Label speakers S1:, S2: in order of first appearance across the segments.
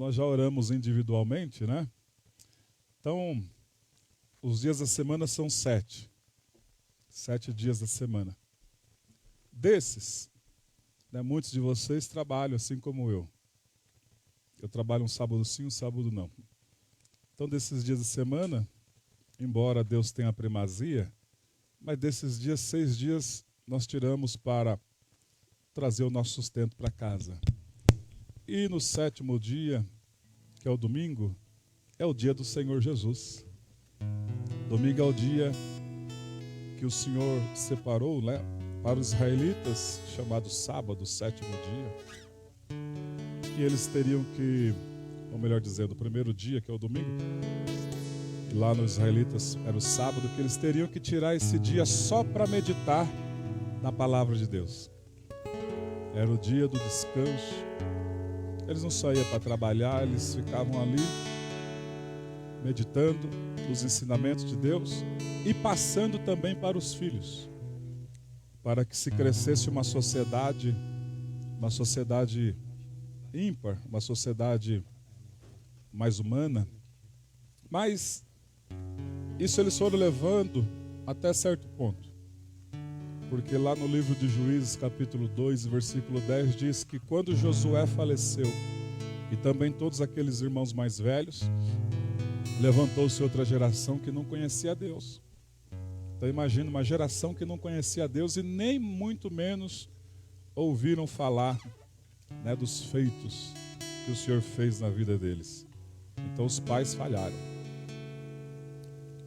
S1: nós já oramos individualmente, né? Então, os dias da semana são 7. 7 dias da semana. Desses, né, muitos de vocês trabalham assim como eu. Eu trabalho um sábado sim, um sábado não. Então, desses dias da semana, embora Deus tenha a primazia, mas desses dias, 6 dias, nós tiramos para trazer o nosso sustento para casa. E no 7º dia, que é o domingo, é o dia do Senhor Jesus. Domingo é o dia que o Senhor separou, né, para os israelitas, chamado sábado, 7º dia. E eles teriam que, ou melhor dizendo, o primeiro dia, que é o domingo, e lá nos israelitas era o sábado, que eles teriam que tirar esse dia só para meditar na palavra de Deus. Era o dia do descanso. Eles não só iam para trabalhar, eles ficavam ali meditando os ensinamentos de Deus e passando também para os filhos, para que se crescesse uma sociedade ímpar, uma sociedade mais humana. Mas isso eles foram levando até certo ponto. Porque lá no livro de Juízes, capítulo 2, versículo 10, diz que quando Josué faleceu, e também todos aqueles irmãos mais velhos, levantou-se outra geração que não conhecia a Deus. Então imagina uma geração que não conhecia a Deus e nem muito menos ouviram falar, né, dos feitos que o Senhor fez na vida deles. Então os pais falharam.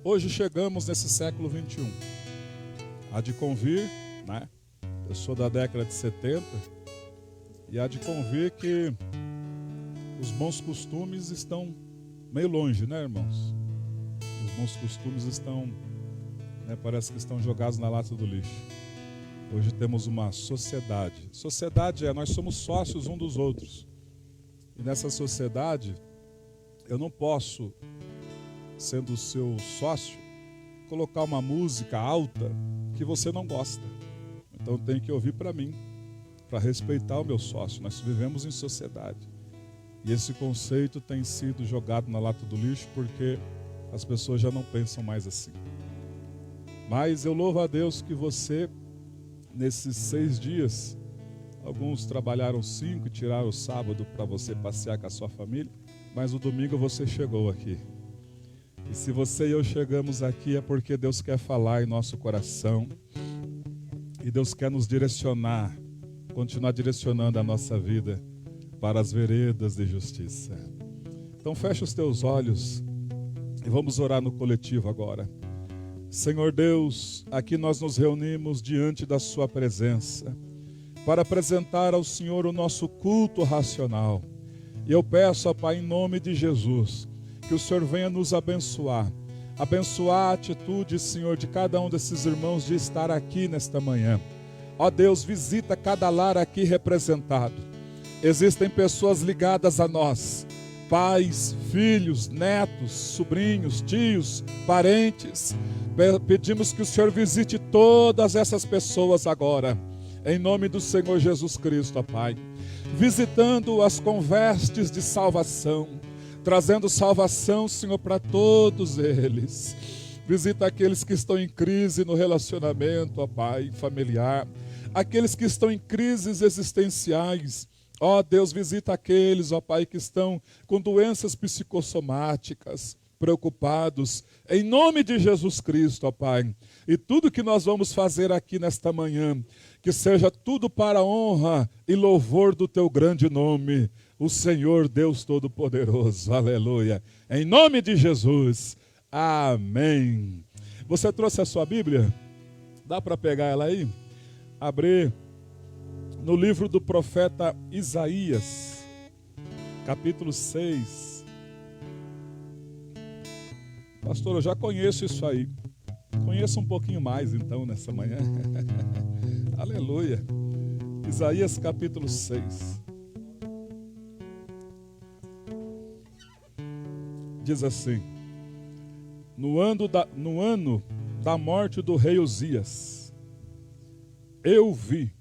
S1: Hoje chegamos nesse século 21. Há de convir, né? Eu sou da década de 70, e há de convir que os bons costumes estão meio longe, né, irmãos? Os bons costumes estão, né, parece que estão jogados na lata do lixo. Hoje temos uma sociedade. Sociedade nós somos sócios um dos outros. E nessa sociedade, eu não posso, sendo seu sócio, colocar uma música alta que você não gosta. Então tem que ouvir para mim, para respeitar o meu sócio. Nós vivemos em sociedade. E esse conceito tem sido jogado na lata do lixo porque as pessoas já não pensam mais assim. Mas eu louvo a Deus que você, nesses 6 dias, alguns trabalharam 5 e tiraram o sábado para você passear com a sua família, mas o domingo você chegou aqui. E se você e eu chegamos aqui é porque Deus quer falar em nosso coração. E Deus quer nos direcionar, continuar direcionando a nossa vida para as veredas de justiça. Então fecha os teus olhos e vamos orar no coletivo agora. Senhor Deus, aqui nós nos reunimos diante da sua presença para apresentar ao Senhor o nosso culto racional. E eu peço, ó Pai, em nome de Jesus, que o Senhor venha nos abençoar. Abençoar a atitude, Senhor, de cada um desses irmãos de estar aqui nesta manhã. Ó Deus, visita cada lar aqui representado. Existem pessoas ligadas a nós. Pais, filhos, netos, sobrinhos, tios, parentes. Pedimos que o Senhor visite todas essas pessoas agora. Em nome do Senhor Jesus Cristo, ó Pai. Visitando-as com vestes de salvação. Trazendo salvação, Senhor, para todos eles. Visita aqueles que estão em crise no relacionamento, ó Pai, familiar. Aqueles que estão em crises existenciais. Ó Deus, visita aqueles, ó Pai, que estão com doenças psicossomáticas, preocupados. Em nome de Jesus Cristo, ó Pai. E tudo que nós vamos fazer aqui nesta manhã, que seja tudo para a honra e louvor do Teu grande nome. O Senhor Deus Todo-Poderoso, aleluia, em nome de Jesus, amém. Você trouxe a sua Bíblia? Dá para pegar ela aí? Abrir no livro do profeta Isaías, capítulo 6. Pastor, eu já conheço isso aí. Conheço um pouquinho mais então nessa manhã. Aleluia. Isaías capítulo 6. Diz assim: no ano da morte do rei Uzias, eu vi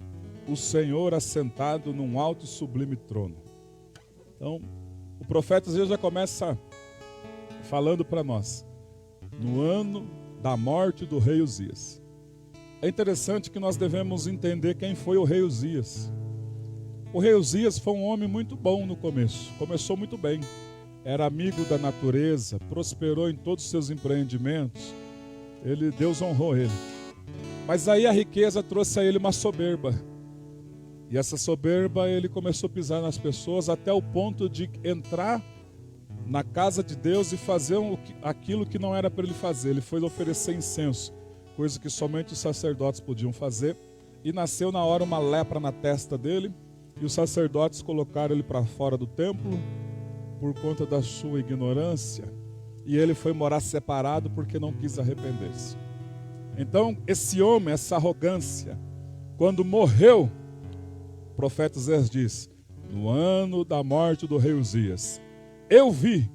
S1: o Senhor assentado num alto e sublime trono. Então, O profeta Isaías já começa falando para nós, no ano da morte do rei Uzias. É interessante que nós devemos entender quem foi o rei Uzias. O rei Uzias foi um homem muito bom no começo, começou muito bem. Era amigo da natureza, prosperou em todos os seus empreendimentos. Deus honrou ele. Mas aí a riqueza trouxe a ele uma soberba. E essa soberba ele começou a pisar nas pessoas até o ponto de entrar na casa de Deus e fazer aquilo que não era para ele fazer. Ele foi oferecer incenso, coisa que somente os sacerdotes podiam fazer. E nasceu na hora uma lepra na testa dele. E os sacerdotes colocaram ele para fora do templo por conta da sua ignorância. E ele foi morar separado porque não quis arrepender-se. Então, esse homem, essa arrogância, quando morreu, o profeta Isaías diz, no ano da morte do rei Uzias, eu vi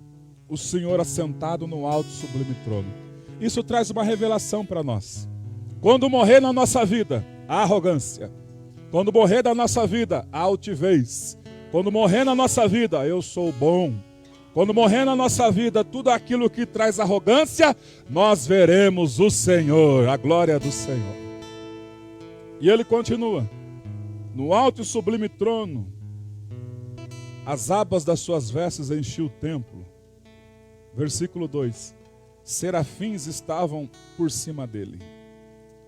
S1: o Senhor assentado no alto e sublime trono. Isso traz uma revelação para nós. Quando morrer na nossa vida, a arrogância. Quando morrer da nossa vida, a altivez. Quando morrer na nossa vida, eu sou bom. Quando morrer na nossa vida, tudo aquilo que traz arrogância, nós veremos o Senhor, a glória do Senhor. E ele continua, no alto e sublime trono, as abas das suas vestes enchiam o templo. Versículo 2, serafins estavam por cima dele.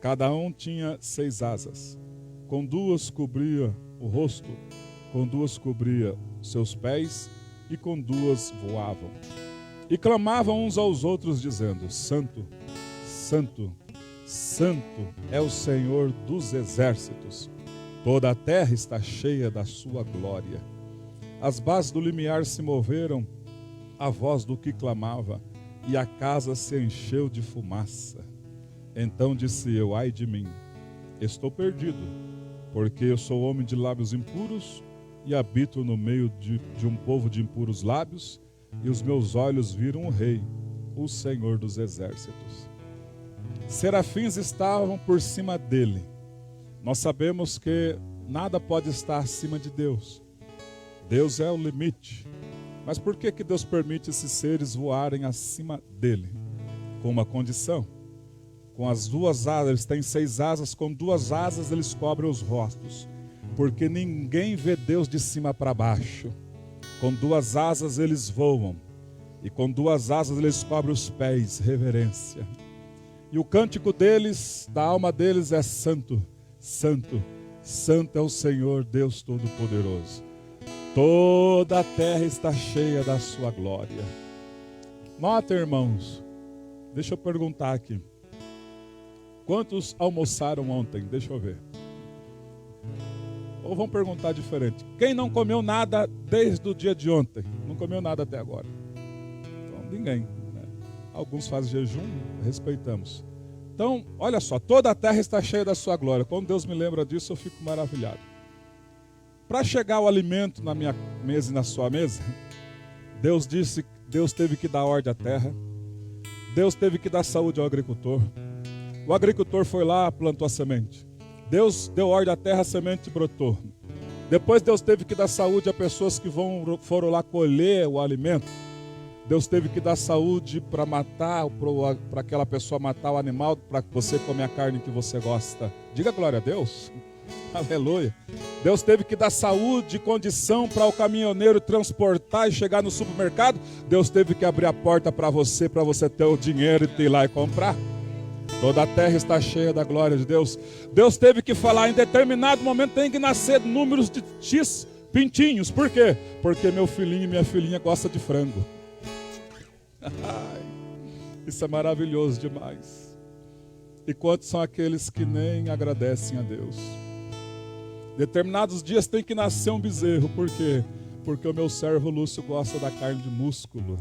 S1: Cada um tinha 6 asas. Com 2 cobria o rosto, com 2 cobria seus pés, e com 2 voavam. E clamavam uns aos outros, dizendo, Santo, Santo, Santo é o Senhor dos exércitos. Toda a terra está cheia da sua glória. As bases do limiar se moveram à voz do que clamava, e a casa se encheu de fumaça. Então disse eu, ai de mim, estou perdido, porque eu sou homem de lábios impuros, e habito no meio de um povo de impuros lábios, e os meus olhos viram o Rei, o Senhor dos exércitos. Serafins estavam por cima dele. Nós sabemos que nada pode estar acima de Deus. Deus é o limite. Mas por que Deus permite esses seres voarem acima dele? Com uma condição. Com as 2 asas, eles têm 6 asas, com 2 asas eles cobrem os rostos. Porque ninguém vê Deus de cima para baixo. Com 2 asas eles voam. E com 2 asas eles cobrem os pés, reverência. E o cântico deles, da alma deles é santo, santo, santo é o Senhor Deus Todo-Poderoso. Toda a terra está cheia da sua glória. Nota, irmãos, deixa eu perguntar aqui. Quantos almoçaram ontem? Deixa eu ver. Ou vamos perguntar diferente. Quem não comeu nada desde o dia de ontem? Não comeu nada até agora? Então, ninguém. Né? Alguns fazem jejum, respeitamos. Então, olha só, toda a terra está cheia da sua glória. Quando Deus me lembra disso, eu fico maravilhado. Para chegar o alimento na minha mesa e na sua mesa, Deus teve que dar ordem à terra. Deus teve que dar saúde ao agricultor. O agricultor foi lá, plantou a semente. Deus deu ordem à terra, a semente brotou. Depois Deus teve que dar saúde a pessoas que foram lá colher o alimento. Deus teve que dar saúde para matar, para aquela pessoa matar o animal, para você comer a carne que você gosta. Diga glória a Deus. Aleluia. Deus teve que dar saúde e condição para o caminhoneiro transportar e chegar no supermercado. Deus teve que abrir a porta para você ter o dinheiro e ir lá e comprar. Toda a terra está cheia da glória de Deus. Deus teve que falar, em determinado momento tem que nascer números de X pintinhos. Por quê? Porque meu filhinho e minha filhinha gostam de frango. Isso é maravilhoso demais. E quantos são aqueles que nem agradecem a Deus? Determinados dias tem que nascer um bezerro. Por quê? Porque o meu servo Lúcio gosta da carne de músculo.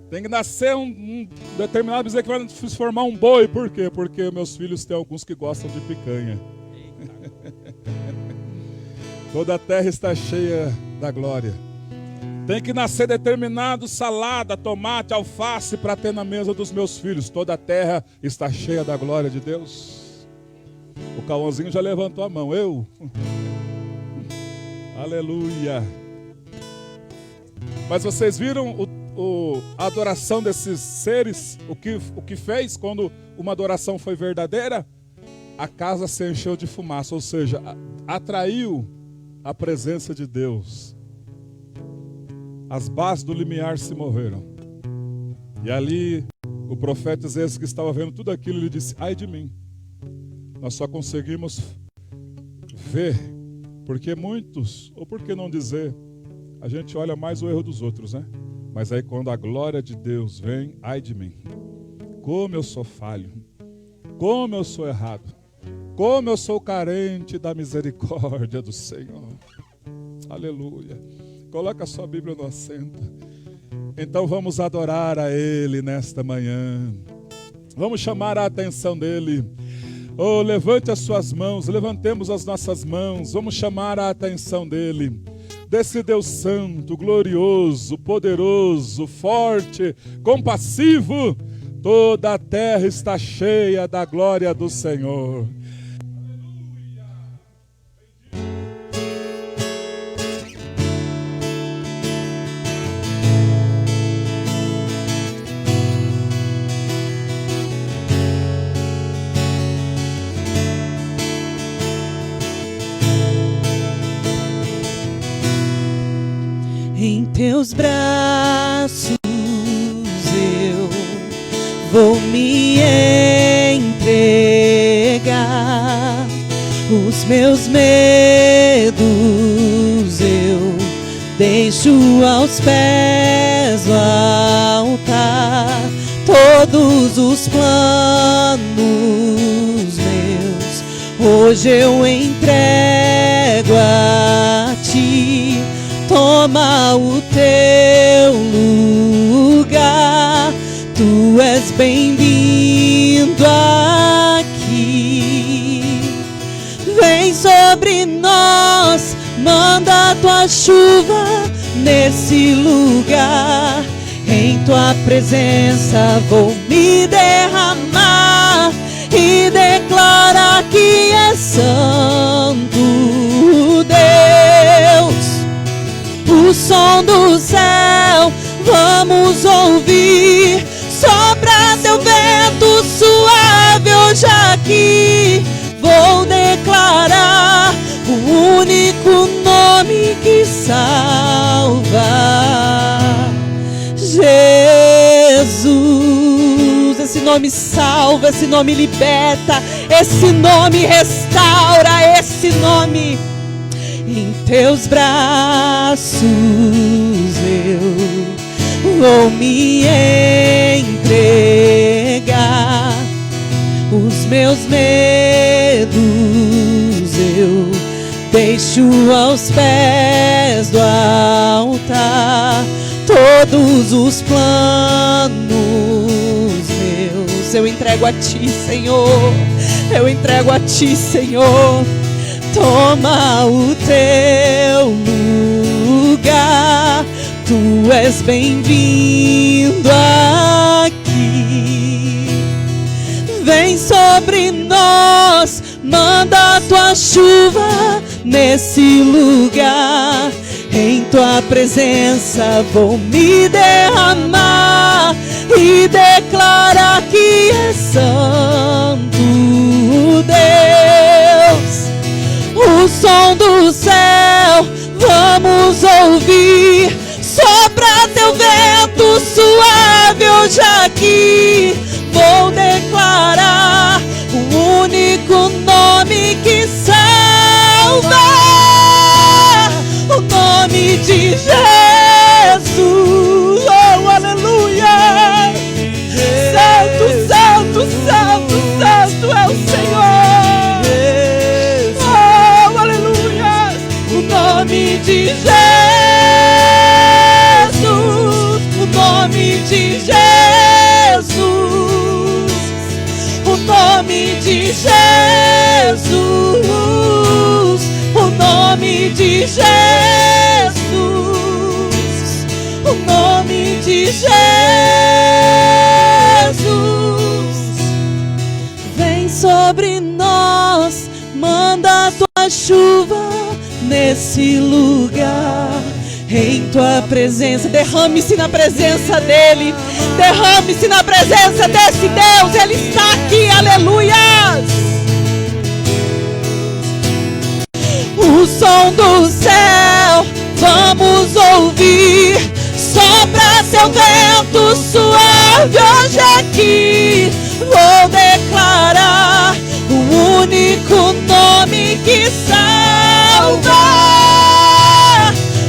S1: Tem que nascer um determinado bezerro que vai se formar um boi. Por quê? Porque meus filhos têm alguns que gostam de picanha. Toda a terra está cheia da glória. Tem que nascer determinado salada, tomate, alface para ter na mesa dos meus filhos. Toda a terra está cheia da glória de Deus. O Cauãozinho já levantou a mão. Eu? Aleluia. Mas vocês viram a adoração desses seres? O que fez quando uma adoração foi verdadeira? A casa se encheu de fumaça, ou seja, atraiu a presença de Deus. As bases do limiar se moveram. E ali o profeta Isaías, que estava vendo tudo aquilo, ele disse: ai de mim, nós só conseguimos ver porque muitos, ou por que não dizer, a gente olha mais o erro dos outros, né? Mas aí quando a glória de Deus vem, ai de mim, como eu sou falho, como eu sou errado, como eu sou carente da misericórdia do Senhor. Aleluia. Coloca a sua Bíblia no assento. Então vamos adorar a Ele nesta manhã. Vamos chamar a atenção dEle. Oh, levante as suas mãos, levantemos as nossas mãos. Vamos chamar a atenção dEle. Desse Deus santo, glorioso, poderoso, forte, compassivo. Toda a terra está cheia da glória do Senhor.
S2: Em teus braços eu vou me entregar. Os meus medos eu deixo aos pés do altar. Todos os planos meus hoje eu entrego a ti. Toma o teu lugar, tu és bem-vindo aqui. Vem sobre nós, manda a tua chuva nesse lugar. Em tua presença vou me derramar e declarar que é santo Deus. O som do céu vamos ouvir, sopra teu vento suave hoje aqui. Vou declarar o único nome que salva, Jesus. Esse nome salva, esse nome liberta, esse nome restaura, esse nome. Em teus braços eu vou me entregar. Os meus medos eu deixo aos pés do altar. Todos os planos meus eu entrego a ti, Senhor. Eu entrego a ti, Senhor. Toma o teu lugar, tu és bem-vindo aqui. Vem sobre nós, manda a tua chuva nesse lugar. Em tua presença vou me derramar e declarar que é santo Deus. O som do céu vamos ouvir, sopra teu vento suave hoje aqui. Vou declarar o único nome que salva, o nome de Jesus. Oh, aleluia! Santo, santo, santo, santo é o Senhor. O nome de Jesus, o nome de Jesus, o nome de Jesus, o nome de Jesus, o nome de Jesus. Vem sobre nós, manda a tua chuva nesse lugar, em tua presença. Derrame-se na presença dele, derrame-se na presença desse Deus. Ele está aqui, aleluias. O som do céu vamos ouvir, sopra seu vento suave hoje aqui. Vou declarar o único nome que salva,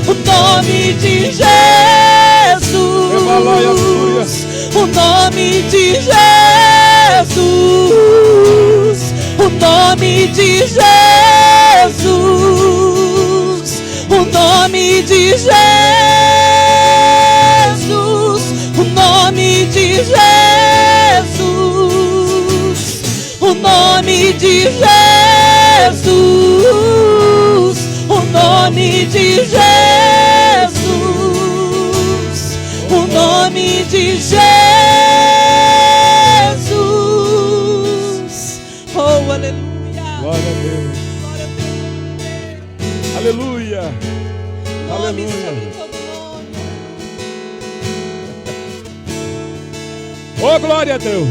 S2: o nome de Jesus, o nome de Jesus, o nome de Jesus, o nome de Jesus, o nome de Jesus, o nome de Jesus, o nome de Jesus, o nome de Jesus. Oh, aleluia.
S1: Glória a Deus.
S2: Glória a Deus.
S1: Aleluia.
S2: Nome
S1: Aleluia.
S2: sobre todo nome.
S1: Oh, glória a Deus.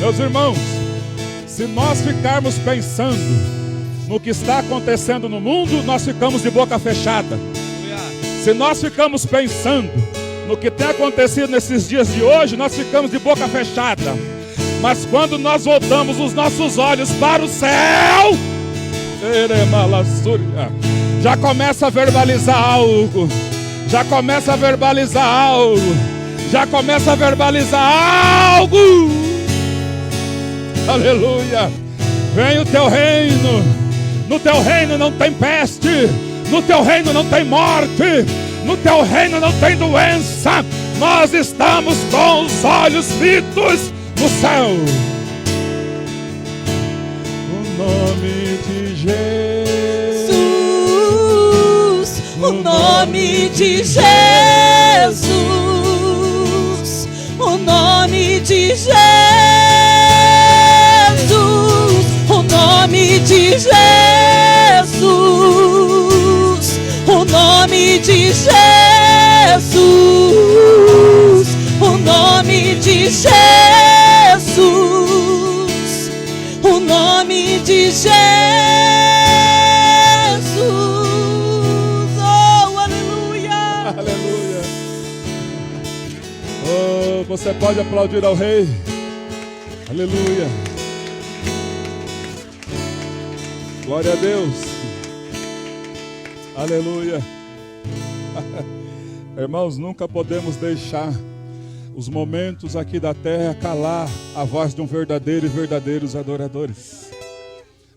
S1: Meus irmãos, se nós ficarmos pensando no que está acontecendo no mundo, nós ficamos de boca fechada. Se nós ficamos pensando no que tem acontecido nesses dias de hoje, nós ficamos de boca fechada. Mas quando nós voltamos os nossos olhos para o céu, já começa a verbalizar algo. Já começa a verbalizar algo. Já começa a verbalizar algo. Aleluia. Vem o teu reino. No teu reino não tem peste. No teu reino não tem morte. No teu reino não tem doença. Nós estamos com os olhos fitos no céu. O nome de Jesus,
S2: o nome de Jesus, o nome de Jesus, o nome de Jesus, o nome de Jesus, o nome de Jesus, o nome de Jesus. Oh, aleluia.
S1: Aleluia. Oh, você pode aplaudir ao Rei. Aleluia. Glória a Deus. Aleluia. Irmãos, nunca podemos deixar os momentos aqui da terra calar a voz de um verdadeiro e verdadeiros adoradores.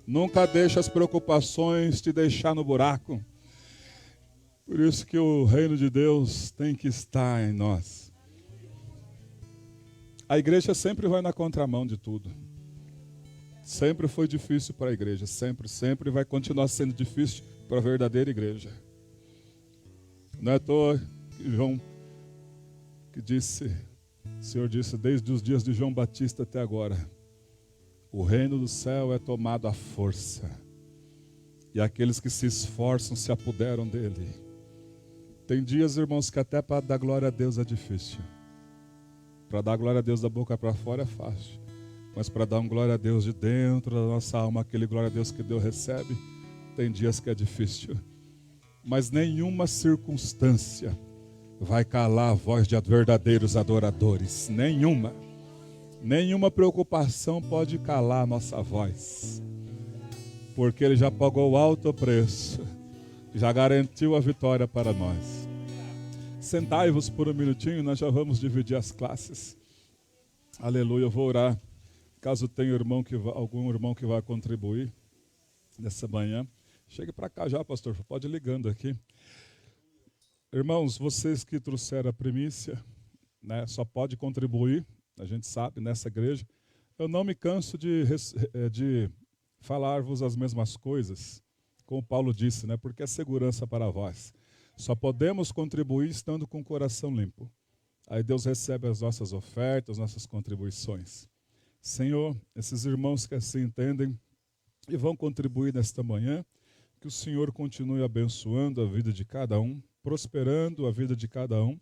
S1: Nunca deixe as preocupações te deixar no buraco. Por isso que o reino de Deus tem que estar em nós. A igreja sempre vai na contramão de tudo. Sempre foi difícil para a igreja, sempre vai continuar sendo difícil para a verdadeira igreja. Não é à toa que João que disse, o Senhor disse desde os dias de João Batista até agora, o reino do céu é tomado à força, e aqueles que se esforçam se apoderam dele. Tem dias, irmãos, que até para dar glória a Deus é difícil. Para dar glória a Deus da boca para fora é fácil, mas para dar um glória a Deus de dentro da nossa alma, aquele glória a Deus que Deus recebe, tem dias que é difícil. Mas nenhuma circunstância vai calar a voz de verdadeiros adoradores. Nenhuma preocupação pode calar a nossa voz, porque Ele já pagou alto preço, já garantiu a vitória para nós. Sentai-vos por um minutinho, nós já vamos dividir as classes. Aleluia, eu vou orar. Caso tenha algum irmão que vai contribuir nessa manhã, chegue para cá já, pastor, pode ir ligando aqui. Irmãos, vocês que trouxeram a primícia, né, só pode contribuir, a gente sabe, nessa igreja. Eu não me canso de falar-vos as mesmas coisas, como Paulo disse, né, porque é segurança para vós. Só podemos contribuir estando com o coração limpo. Aí Deus recebe as nossas ofertas, nossas contribuições. Senhor, esses irmãos que assim entendem, e vão contribuir nesta manhã. Que o Senhor continue abençoando a vida de cada um, prosperando a vida de cada um.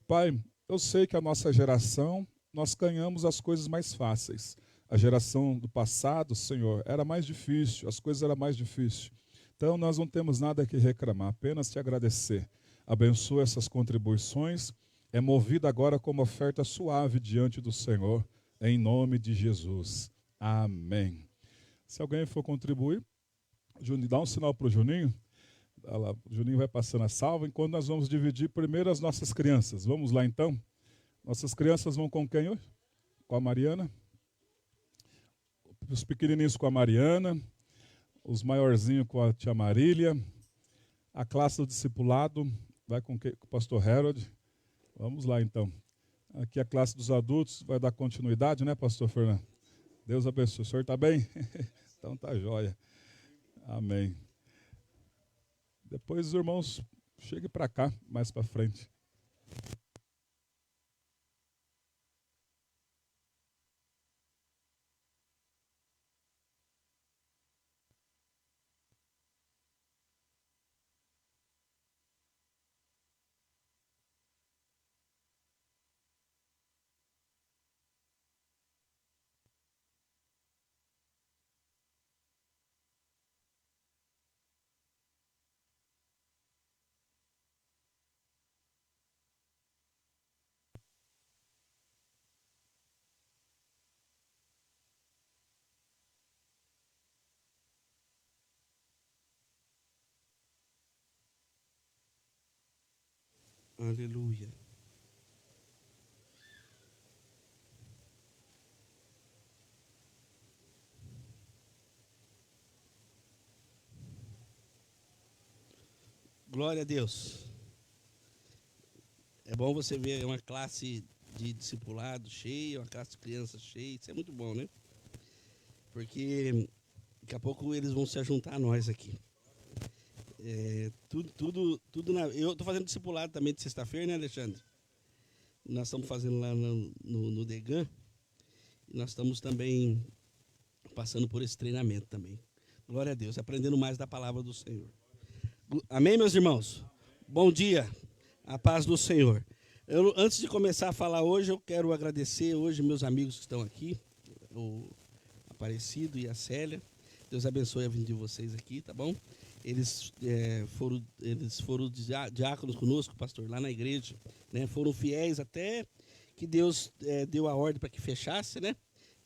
S1: Pai, eu sei que a nossa geração, nós ganhamos as coisas mais fáceis. A geração do passado, Senhor, era mais difícil, as coisas eram mais difíceis. Então, nós não temos nada que reclamar, apenas te agradecer. Abençoa essas contribuições, é movida agora como oferta suave diante do Senhor, em nome de Jesus. Amém. Se alguém for contribuir, Juninho, dá um sinal para o Juninho. O Juninho vai passando a salva, enquanto nós vamos dividir primeiro as nossas crianças. Vamos lá então? Nossas crianças vão com quem hoje? Com a Mariana. Os pequenininhos com a Mariana. Os maiorzinhos com a tia Marília. A classe do discipulado vai com o pastor Harold. Vamos lá então. Aqui a classe dos adultos vai dar continuidade, né, pastor Fernando? Deus abençoe. O senhor está bem? Então tá jóia. Amém. Depois os irmãos cheguem para cá, mais para frente.
S3: Aleluia. Glória a Deus. É bom você ver uma classe de discipulado cheia, uma classe de crianças cheia. Isso é muito bom, né? Porque daqui a pouco eles vão se juntar a nós aqui. Eu estou fazendo discipulado também de sexta-feira, né, Alexandre? Nós estamos fazendo lá no Degan. E nós estamos também passando por esse treinamento também. Glória a Deus, aprendendo mais da palavra do Senhor. Amém, meus irmãos? Bom dia, a paz do Senhor. Antes de começar a falar hoje, eu quero agradecer hoje meus amigos que estão aqui, o Aparecido e a Célia. Deus abençoe a vida de vocês aqui, tá bom? Eles foram diáconos conosco, pastor, lá na igreja, né? Foram fiéis até que Deus deu a ordem para que fechasse, né?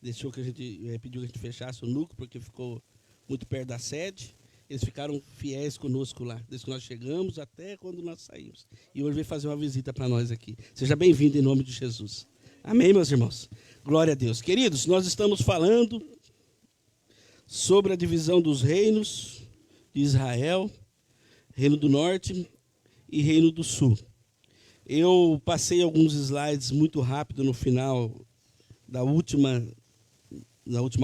S3: Deixou que a gente pediu que a gente fechasse o núcleo porque ficou muito perto da sede. Eles ficaram fiéis conosco lá, desde que nós chegamos até quando nós saímos. E hoje veio fazer uma visita para nós aqui. Seja bem-vindo em nome de Jesus. Amém, meus irmãos? Glória a Deus. Queridos, nós estamos falando sobre a divisão dos reinos de Israel, Reino do Norte e Reino do Sul. Eu passei alguns slides muito rápido no final da última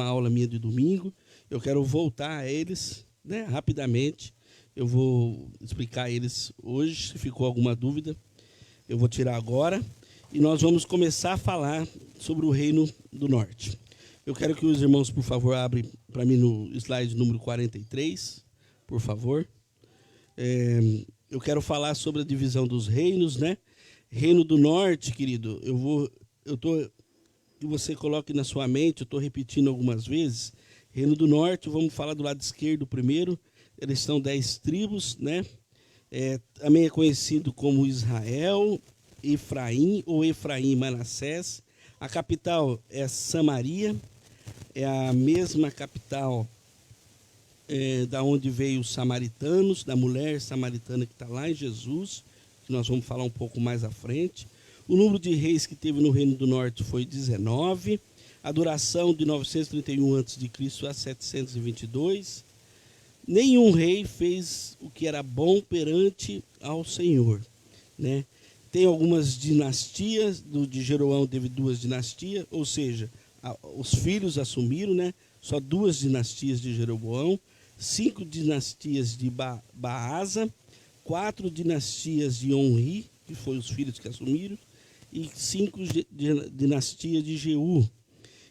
S3: aula minha de domingo. Eu quero voltar a eles, né, rapidamente. Eu vou explicar eles hoje. Se ficou alguma dúvida, eu vou tirar agora. E nós vamos começar a falar sobre o Reino do Norte. Eu quero que os irmãos, por favor, abrem para mim no slide número 43. Por favor. Eu quero falar sobre a divisão dos reinos, né? Reino do Norte, querido, que você coloque na sua mente, eu estou repetindo algumas vezes. Reino do Norte, vamos falar do lado esquerdo primeiro. Eles são 10 tribos, né? Também é conhecido como Israel, Efraim ou Efraim e Manassés. A capital é Samaria, é a mesma capital da onde veio os samaritanos, da mulher samaritana que está lá em Jesus, que nós vamos falar um pouco mais à frente. O número de reis que teve no Reino do Norte foi 19, a duração de 931 a.C. a 722. Nenhum rei fez o que era bom perante ao Senhor, né? Tem algumas dinastias, de Jeroão teve 2 dinastias, ou seja, os filhos assumiram, né? Só 2 dinastias de Jeroboão, 5 dinastias de Baasa, 4 dinastias de Onri, que foram os filhos que assumiram, e 5 dinastias de Jeú.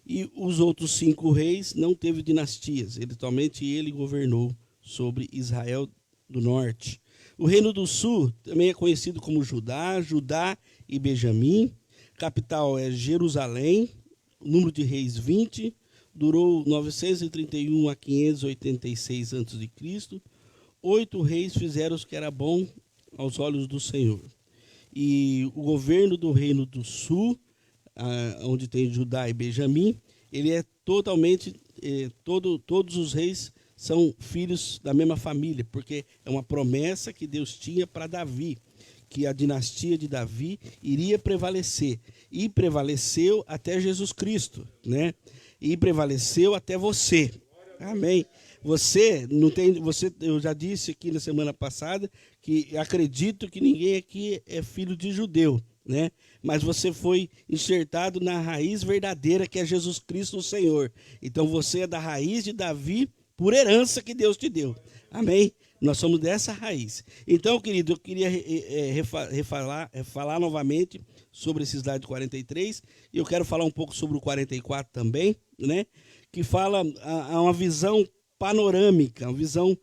S3: E os outros 5 reis não teve dinastias. Somente ele governou sobre Israel do norte. O reino do sul também é conhecido como Judá e Benjamim. Capital é Jerusalém. Número de reis 20. Durou 931 a 586 a.C. 8 reis fizeram o que era bom aos olhos do Senhor. E o governo do reino do sul, onde tem Judá e Benjamim, ele é totalmente, todos os reis são filhos da mesma família, porque é uma promessa que Deus tinha para Davi, que a dinastia de Davi iria prevalecer. E prevaleceu até Jesus Cristo, né? E prevaleceu até você. Amém? Você não tem, eu já disse aqui na semana passada que acredito que ninguém aqui é filho de judeu, né? Mas você foi enxertado na raiz verdadeira que é Jesus Cristo o Senhor. Então você é da raiz de Davi por herança que Deus te deu. Amém? Nós somos dessa raiz. Então, querido, eu queria falar novamente sobre esse slide 43. E eu quero falar um pouco sobre o 44 também, né? Que fala uma visão panorâmica, uma visão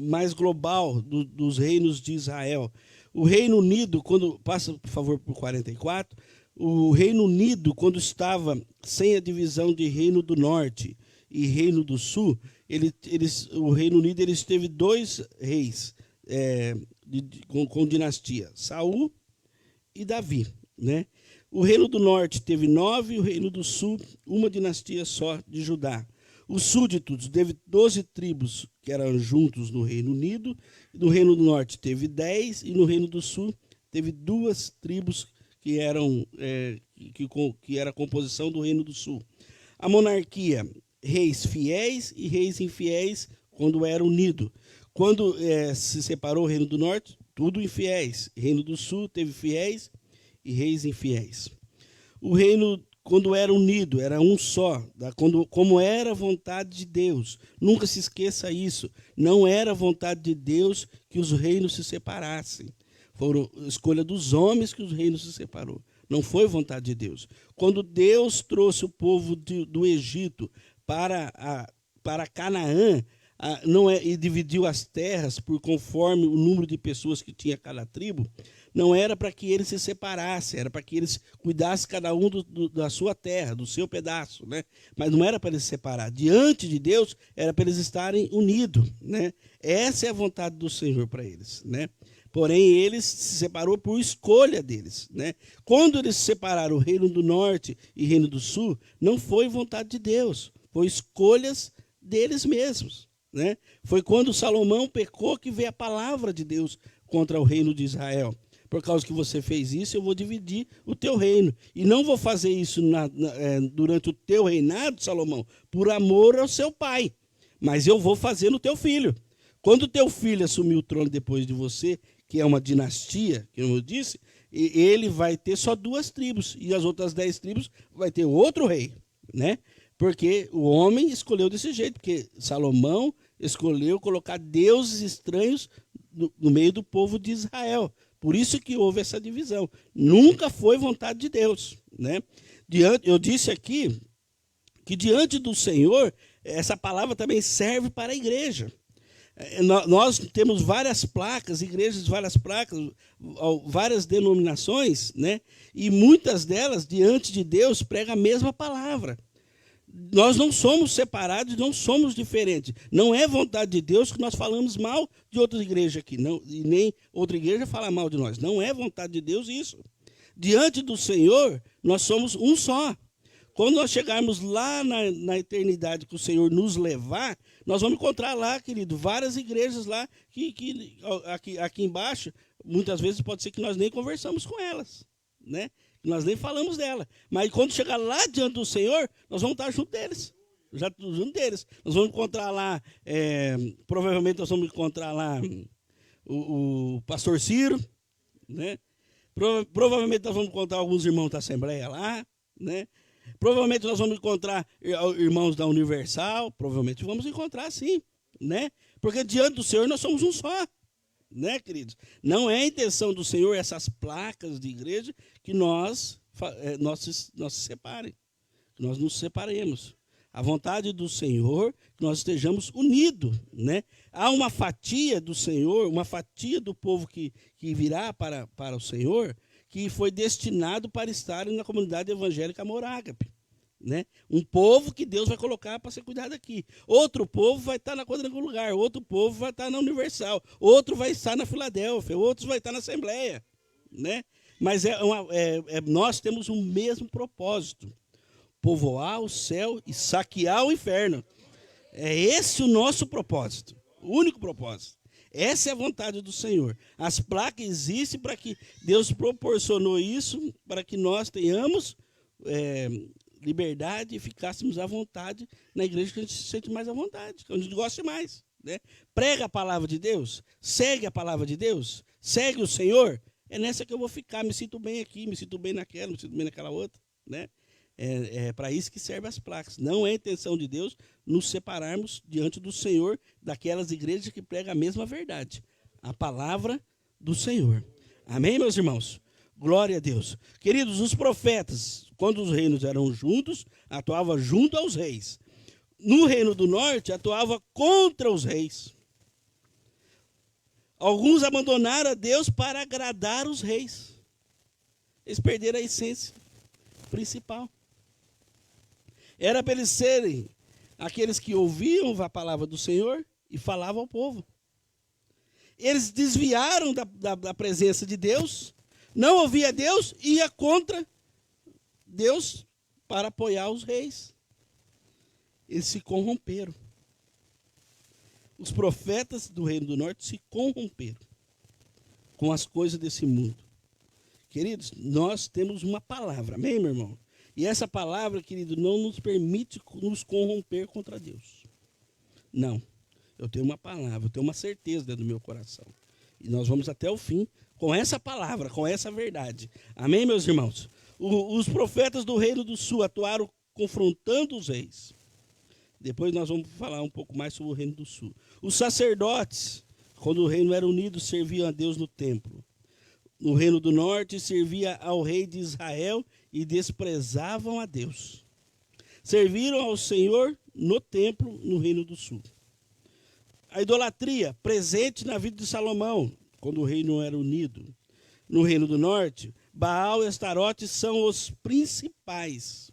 S3: mais global dos reinos de Israel. O Reino Unido, quando passa, por favor, por 44, o Reino Unido, quando estava sem a divisão de Reino do Norte e Reino do Sul, o Reino Unido teve 2 reis com dinastia, Saul e Davi, né? O Reino do Norte teve 9, o Reino do Sul, uma dinastia só de Judá. Os súditos teve 12 tribos que eram juntos no Reino Unido. No Reino do Norte teve 10 e no Reino do Sul teve 2 tribos que eram que era a composição do Reino do Sul. A monarquia, reis fiéis e reis infiéis quando era unido. Quando se separou o Reino do Norte, tudo infiéis. Reino do Sul teve fiéis e reis infiéis. O reino, quando era unido, era um só, como era a vontade de Deus. Nunca se esqueça isso. Não era a vontade de Deus que os reinos se separassem. Foram escolha dos homens que os reinos se separou. Não foi vontade de Deus. Quando Deus trouxe o povo do Egito para Canaã, e dividiu as terras conforme o número de pessoas que tinha cada tribo, não era para que eles se separassem, era para que eles cuidassem cada um da sua terra, do seu pedaço, né? Mas não era para eles se separar. Diante de Deus, era para eles estarem unidos, né? Essa é a vontade do Senhor para eles, né? Porém, eles se separou por escolha deles, né? Quando eles separaram o Reino do Norte e o Reino do Sul, não foi vontade de Deus, foi escolhas deles mesmos, né? Foi quando Salomão pecou que veio a palavra de Deus contra o reino de Israel. Por causa que você fez isso, eu vou dividir o teu reino. E não vou fazer isso durante o teu reinado, Salomão, por amor ao seu pai. Mas eu vou fazer no teu filho. Quando o teu filho assumir o trono depois de você, que é uma dinastia, como eu disse, ele vai ter só 2 tribos. E as outras 10 tribos vai ter outro rei, né? Porque o homem escolheu desse jeito, porque Salomão escolheu colocar deuses estranhos no meio do povo de Israel. Por isso que houve essa divisão. Nunca foi vontade de Deus, né? Eu disse aqui que diante do Senhor, essa palavra também serve para a igreja. Nós temos várias placas, igrejas, várias placas, várias denominações, né? E muitas delas, diante de Deus, pregam a mesma palavra. Nós não somos separados, não somos diferentes. Não é vontade de Deus que nós falamos mal de outra igreja aqui. Não, e nem outra igreja fala mal de nós. Não é vontade de Deus isso. Diante do Senhor, nós somos um só. Quando nós chegarmos lá na eternidade que o Senhor nos levar, nós vamos encontrar lá, querido, várias igrejas lá que aqui embaixo, muitas vezes pode ser que nós nem conversamos com elas, né? Nós nem falamos dela. Mas quando chegar lá diante do Senhor, nós vamos estar junto deles. Junto deles. Nós vamos encontrar lá, provavelmente nós vamos encontrar lá o pastor Ciro, né? Provavelmente nós vamos encontrar alguns irmãos da Assembleia lá, né? Provavelmente nós vamos encontrar irmãos da Universal, provavelmente vamos encontrar sim, né? Porque diante do Senhor nós somos um só. Né, queridos? Não é a intenção do Senhor essas placas de igreja que nós se separem. que nós nos separemos. A vontade do Senhor é que nós estejamos unidos, né? Há uma fatia do Senhor, uma fatia do povo que virá para o Senhor, que foi destinado para estar na comunidade evangélica Morágape, né? Um povo que Deus vai colocar para ser cuidado aqui. Outro povo vai estar na Quadrangular Lugar, outro povo vai estar na Universal, outro vai estar na Filadélfia, outros vai estar na Assembleia, né? Mas nós temos o mesmo propósito: povoar o céu e saquear o inferno. É esse o nosso propósito, o único propósito. Essa é a vontade do Senhor. As placas existem para que Deus proporcionou isso, para que nós tenhamos liberdade e ficássemos à vontade na igreja, que a gente se sente mais à vontade, que a gente goste mais, né? Prega a palavra de Deus, segue a palavra de Deus, segue o Senhor. É nessa que eu vou ficar, me sinto bem aqui, me sinto bem naquela, me sinto bem naquela outra, né? É para isso que servem as placas. Não é a intenção de Deus nos separarmos diante do Senhor daquelas igrejas que pregam a mesma verdade, a palavra do Senhor. Amém, meus irmãos? Glória a Deus. Queridos, os profetas, quando os reinos eram juntos, atuavam junto aos reis. No reino do norte, atuava contra os reis. Alguns abandonaram a Deus para agradar os reis. Eles perderam a essência principal. Era para eles serem aqueles que ouviam a palavra do Senhor e falavam ao povo. Eles desviaram da presença de Deus, não ouvia Deus e ia contra Deus para apoiar os reis. Eles se corromperam. Os profetas do Reino do Norte se corromperam com as coisas desse mundo. Queridos, nós temos uma palavra, amém, meu irmão? E essa palavra, querido, não nos permite nos corromper contra Deus. Não. Eu tenho uma palavra, eu tenho uma certeza dentro do meu coração. E nós vamos até o fim com essa palavra, com essa verdade. Amém, meus irmãos? Os profetas do Reino do Sul atuaram confrontando os reis. Depois nós vamos falar um pouco mais sobre o Reino do Sul. Os sacerdotes, quando o reino era unido, serviam a Deus no templo. No Reino do Norte, servia ao rei de Israel e desprezavam a Deus. Serviram ao Senhor no templo, no Reino do Sul. A idolatria, presente na vida de Salomão, quando o reino era unido. No Reino do Norte, Baal e Astarote são os principais.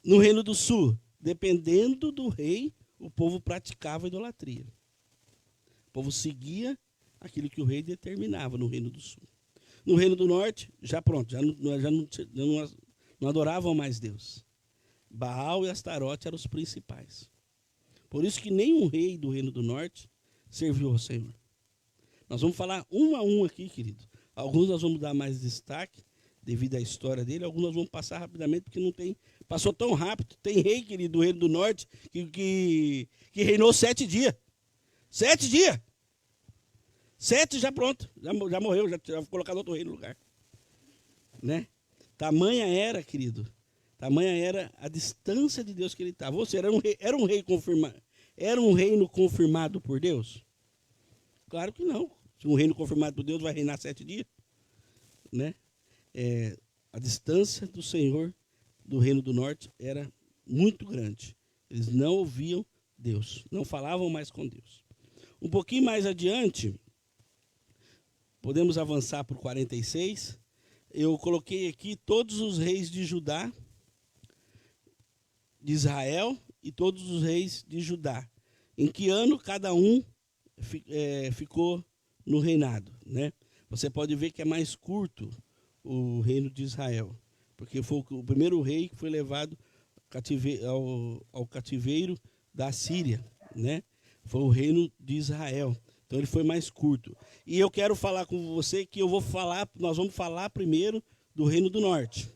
S3: No Reino do Sul, dependendo do rei, o povo praticava a idolatria. O povo seguia aquilo que o rei determinava no Reino do Sul. No Reino do Norte, já não adoravam mais Deus. Baal e Astarote eram os principais. Por isso que nenhum rei do Reino do Norte serviu ao Senhor. Nós vamos falar um a um aqui, querido. Alguns nós vamos dar mais destaque, devido à história dele. Alguns nós vamos passar rapidamente, porque não tem... Passou tão rápido. Tem rei, querido, do Reino do Norte, que reinou 7 dias. 7 dias! 7 já pronto, já morreu, já foi colocado outro rei no lugar. Né? Tamanha era, querido, tamanha era a distância de Deus que ele estava. Ou seja, era um rei confirmado, era um reino confirmado por Deus? Claro que não. Se um reino confirmado por Deus vai reinar 7 dias. Né? A distância do Senhor do Reino do Norte era muito grande. Eles não ouviam Deus, não falavam mais com Deus. Um pouquinho mais adiante, podemos avançar para o 46. Eu coloquei aqui todos os reis de Judá, de Israel e todos os reis de Judá. Em que ano cada um ficou no reinado, né? Você pode ver que é mais curto o reino de Israel, porque foi o primeiro rei que foi levado ao cativeiro da Síria, né? Foi o reino de Israel. Então ele foi mais curto. E eu quero falar com você que nós vamos falar primeiro do Reino do Norte.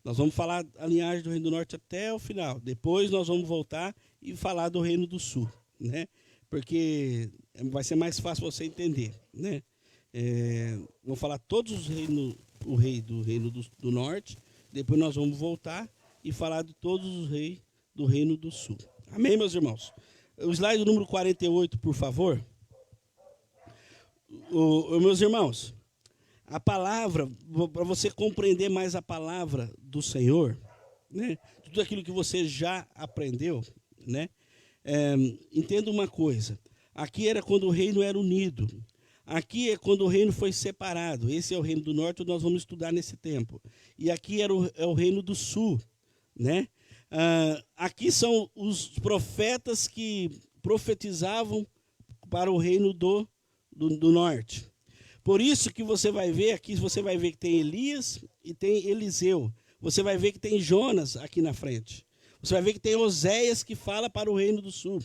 S3: Nós vamos falar a linhagem do Reino do Norte até o final. Depois nós vamos voltar e falar do Reino do Sul, né? Porque vai ser mais fácil você entender, né? Vamos falar todos os reinos, o rei do Reino do Norte. Depois nós vamos voltar e falar de todos os reis do Reino do Sul. Amém, meus irmãos? O slide número 48, por favor. Meus irmãos, a palavra, para você compreender mais a palavra do Senhor, né? Tudo aquilo que você já aprendeu, né? Entenda uma coisa. Aqui era quando o reino era unido. Aqui é quando o reino foi separado. Esse é o reino do norte, que nós vamos estudar nesse tempo. E aqui é o reino do sul, né? Aqui são os profetas que profetizavam para o reino do norte. Por isso que você vai ver aqui, você vai ver que tem Elias e tem Eliseu. Você vai ver que tem Jonas aqui na frente. Você vai ver que tem Oséias que fala para o reino do sul.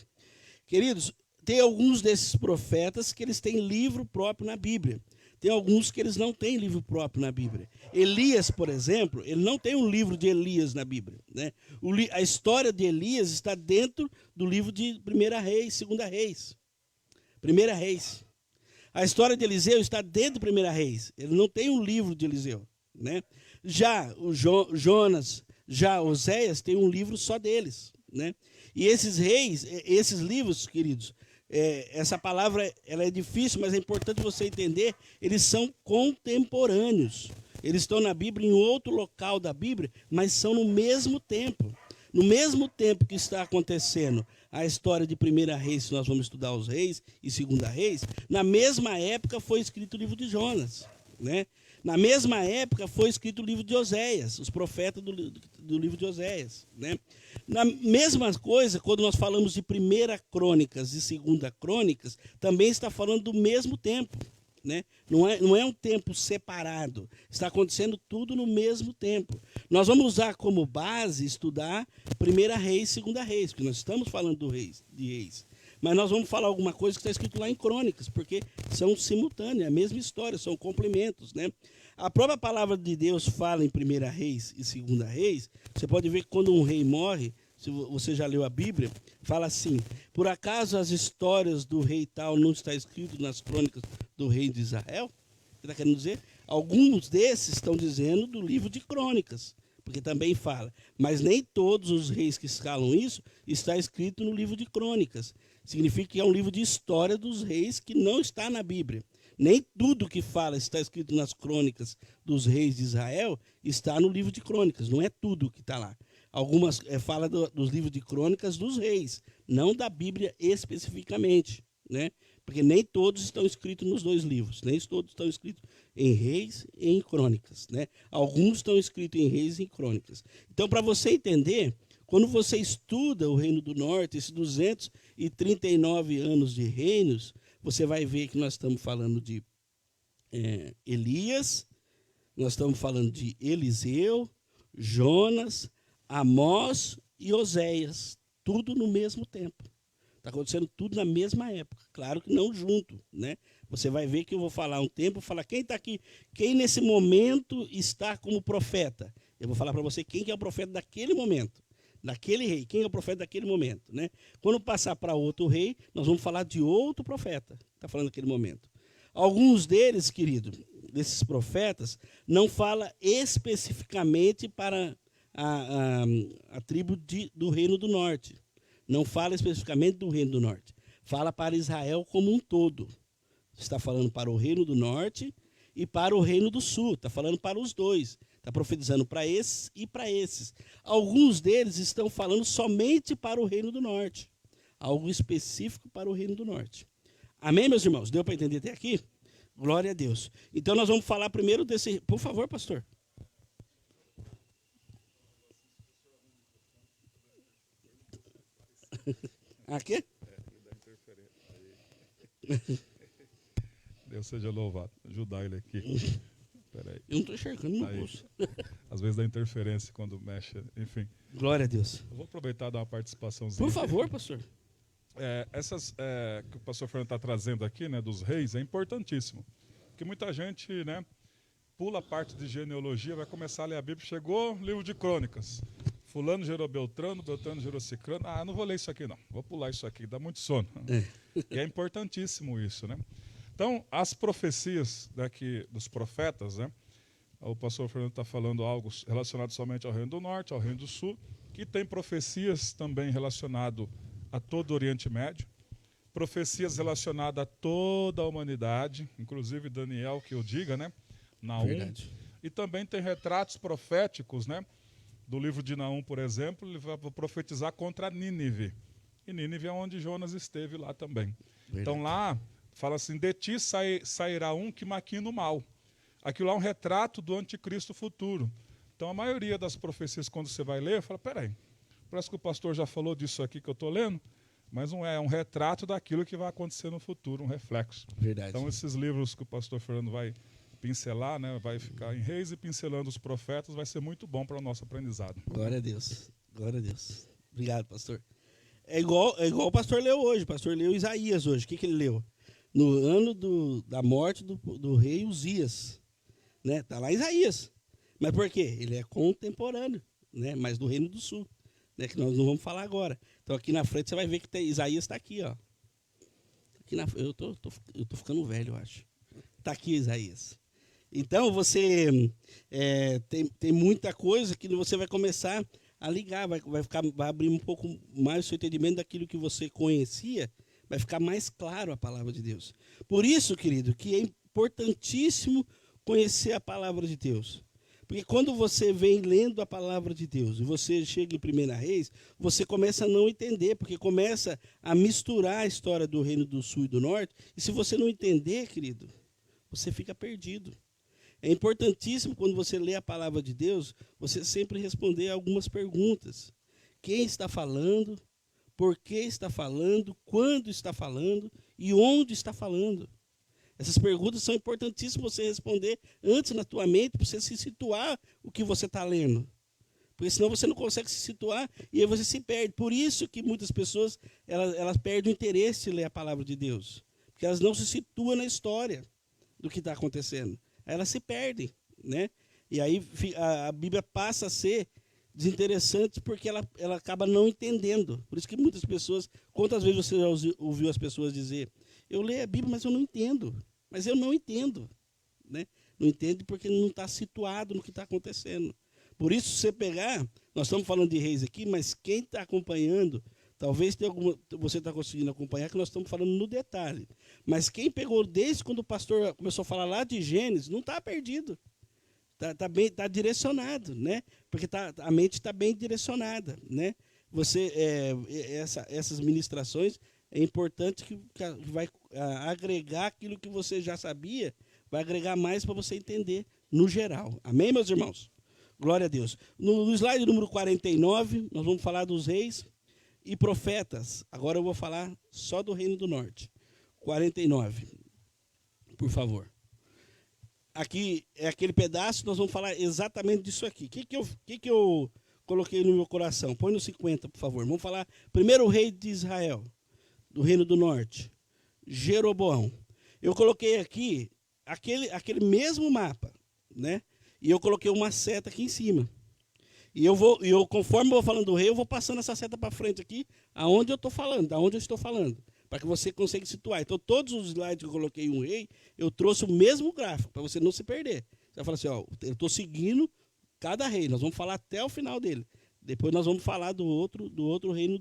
S3: Queridos, tem alguns desses profetas que eles têm livro próprio na Bíblia. Tem alguns que eles não têm livro próprio na Bíblia. Elias, por exemplo, ele não tem um livro de Elias na Bíblia, né? A história de Elias está dentro do livro de 1 Reis, 2 Reis. 1 Reis. A história de Eliseu está dentro de 1 Reis. Ele não tem um livro de Eliseu, né? Já o Jonas, já Oséias tem um livro só deles, né? E esses reis, esses livros, queridos, essa palavra ela é difícil, mas é importante você entender, eles são contemporâneos. Eles estão na Bíblia, em outro local da Bíblia, mas são no mesmo tempo. No mesmo tempo que está acontecendo a história de 1 Reis, se nós vamos estudar os reis, e 2 Reis, na mesma época foi escrito o livro de Jonas, né? Na mesma época foi escrito o livro de Oséias, os profetas do livro de Oséias, né? Na mesma coisa, quando nós falamos de 1 Crônicas e 2 Crônicas, também está falando do mesmo tempo, né? Não é um tempo separado, está acontecendo tudo no mesmo tempo. Nós vamos usar como base estudar 1 Reis e 2 Reis, porque nós estamos falando de reis. Mas nós vamos falar alguma coisa que está escrito lá em Crônicas, porque são simultâneas, a mesma história, são complementos, né? A própria palavra de Deus fala em 1 Reis e 2 Reis. Você pode ver que quando um rei morre, se você já leu a Bíblia, fala assim: por acaso as histórias do rei tal não está escrito nas crônicas do rei de Israel? Você está querendo dizer? Alguns desses estão dizendo do livro de Crônicas, porque também fala. Mas nem todos os reis que escalam isso está escrito no livro de Crônicas. Significa que é um livro de história dos reis que não está na Bíblia. Nem tudo que fala está escrito nas crônicas dos reis de Israel está no livro de Crônicas. Não é tudo que está lá. Algumas fala dos livros de crônicas dos reis, não da Bíblia especificamente, né? Porque nem todos estão escritos nos dois livros, nem todos estão escritos em reis e em crônicas, né? Alguns estão escritos em reis e em crônicas. Então, para você entender, quando você estuda o Reino do Norte, esses 239 anos de reinos, você vai ver que nós estamos falando de Elias, nós estamos falando de Eliseu, Jonas, Amós e Oséias, tudo no mesmo tempo. Está acontecendo tudo na mesma época. Claro que não junto, né? Você vai ver que eu vou falar um tempo, falar quem está aqui, quem nesse momento está como profeta. Eu vou falar para você quem que é o profeta daquele momento, daquele rei, quem é o profeta daquele momento, né? Quando passar para outro rei, nós vamos falar de outro profeta, está falando daquele momento. Alguns deles, querido, desses profetas, não fala especificamente para a tribo do Reino do Norte. Não fala especificamente do Reino do Norte. Fala para Israel como um todo. Está falando para o Reino do Norte e para o Reino do Sul. Está falando para os dois. Está profetizando para esses e para esses. Alguns deles estão falando somente para o Reino do Norte. Algo específico para o Reino do Norte. Amém, meus irmãos? Deu para entender até aqui? Glória a Deus. Então nós vamos falar primeiro desse... Por favor, pastor. Aqui?
S1: Deus seja louvado. Ajudar ele aqui. Peraí.
S3: Eu não estou enxergando no bolso.
S1: Às vezes dá interferência quando mexe. Enfim.
S3: Glória a Deus.
S1: Eu vou aproveitar e dar uma participaçãozinha.
S3: Por favor, pastor.
S1: Essas que o pastor Fernando está trazendo aqui, né, dos reis, é importantíssimo. Porque muita gente, né, pula a parte de genealogia, vai começar a ler a Bíblia. Chegou o livro de Crônicas. Fulano gerou Beltrano, Beltrano gerou Cicrano. Ah, não vou ler isso aqui não, vou pular isso aqui, dá muito sono. E é importantíssimo isso, né? Então, as profecias daqui dos profetas, né? O pastor Fernando está falando algo relacionado somente ao Reino do Norte, ao Reino do Sul, que tem profecias também relacionadas a todo o Oriente Médio, profecias relacionadas a toda a humanidade, inclusive Daniel, que eu diga, né? Naum.
S3: Verdade.
S1: E também tem retratos proféticos, né? do livro de Naum, por exemplo, ele vai profetizar contra Nínive. E Nínive é onde Jonas esteve lá também.
S3: Verdade.
S1: Então lá, fala assim, de ti sairá um que maquina o mal. Aquilo lá é um retrato do anticristo futuro. Então a maioria das profecias, quando você vai ler, fala, peraí, parece que o pastor já falou disso aqui que eu estou lendo, mas não é, é um retrato daquilo que vai acontecer no futuro, um reflexo.
S3: Verdade.
S1: Então esses livros que o pastor Fernando vai pincelar, né, vai ficar em Reis e pincelando os profetas, vai ser muito bom para o nosso aprendizado.
S3: Glória a Deus. Glória a Deus. Obrigado, pastor. É igual o pastor leu hoje. O pastor leu Isaías hoje. O que ele leu? No ano da morte do rei Uzias. Né? Tá lá em Isaías. Mas por quê? Ele é contemporâneo, né? Mas do Reino do Sul, né? Que nós não vamos falar agora. Então aqui na frente você vai ver que Isaías está aqui, ó. Aqui eu tô ficando velho, eu acho. Está aqui Isaías. Então você tem muita coisa que você vai começar a ligar, vai abrir um pouco mais o seu entendimento daquilo que você conhecia, vai ficar mais claro a palavra de Deus. Por isso, querido, que é importantíssimo conhecer a palavra de Deus. Porque quando você vem lendo a palavra de Deus e você chega em 1 Reis, você começa a não entender, porque começa a misturar a história do Reino do Sul e do Norte, e se você não entender, querido, você fica perdido. É importantíssimo, quando você lê a palavra de Deus, você sempre responder algumas perguntas. Quem está falando? Por que está falando? Quando está falando? E onde está falando? Essas perguntas são importantíssimas você responder antes na tua mente, para você se situar o que você está lendo. Porque senão você não consegue se situar e aí você se perde. Por isso que muitas pessoas elas perdem o interesse em ler a palavra de Deus. Porque elas não se situam na história do que está acontecendo. Aí elas se perdem, né? E aí a Bíblia passa a ser desinteressante porque ela acaba não entendendo. Por isso que muitas pessoas, quantas vezes você já ouviu as pessoas dizer, eu leio a Bíblia, mas eu não entendo. Mas eu não entendo, né? Não entende porque não está situado no que está acontecendo. Por isso, se você pegar, nós estamos falando de Reis aqui, mas quem está acompanhando, talvez você está conseguindo acompanhar, que nós estamos falando no detalhe. Mas quem pegou desde quando o pastor começou a falar lá de Gênesis, não está perdido. Está direcionado, né? Porque a mente está bem direcionada, né? Essas ministrações é importante que vai agregar aquilo que você já sabia, vai agregar mais para você entender no geral. Amém, meus irmãos? Glória a Deus. No slide número 49, nós vamos falar dos reis e profetas. Agora eu vou falar só do Reino do Norte. 49, por favor. Aqui é aquele pedaço, nós vamos falar exatamente disso aqui. O que eu coloquei no meu coração? Põe no 50, por favor. Vamos falar primeiro o rei de Israel, do Reino do Norte, Jeroboão. Eu coloquei aqui aquele mesmo mapa, né? E eu coloquei uma seta aqui em cima. E conforme eu vou falando do rei, eu vou passando essa seta para frente aqui, aonde eu estou falando, da onde eu estou falando, para que você consiga situar. Então, todos os slides que eu coloquei um rei, eu trouxe o mesmo gráfico, para você não se perder. Você vai falar assim, ó, eu estou seguindo cada rei, nós vamos falar até o final dele. Depois nós vamos falar do outro reino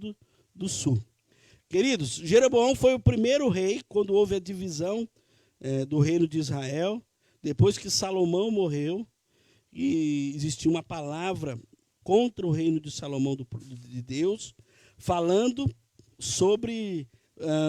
S3: do sul. Queridos, Jeroboão foi o primeiro rei quando houve a divisão do reino de Israel, depois que Salomão morreu, e existia uma palavra contra o reino de Salomão de Deus, falando sobre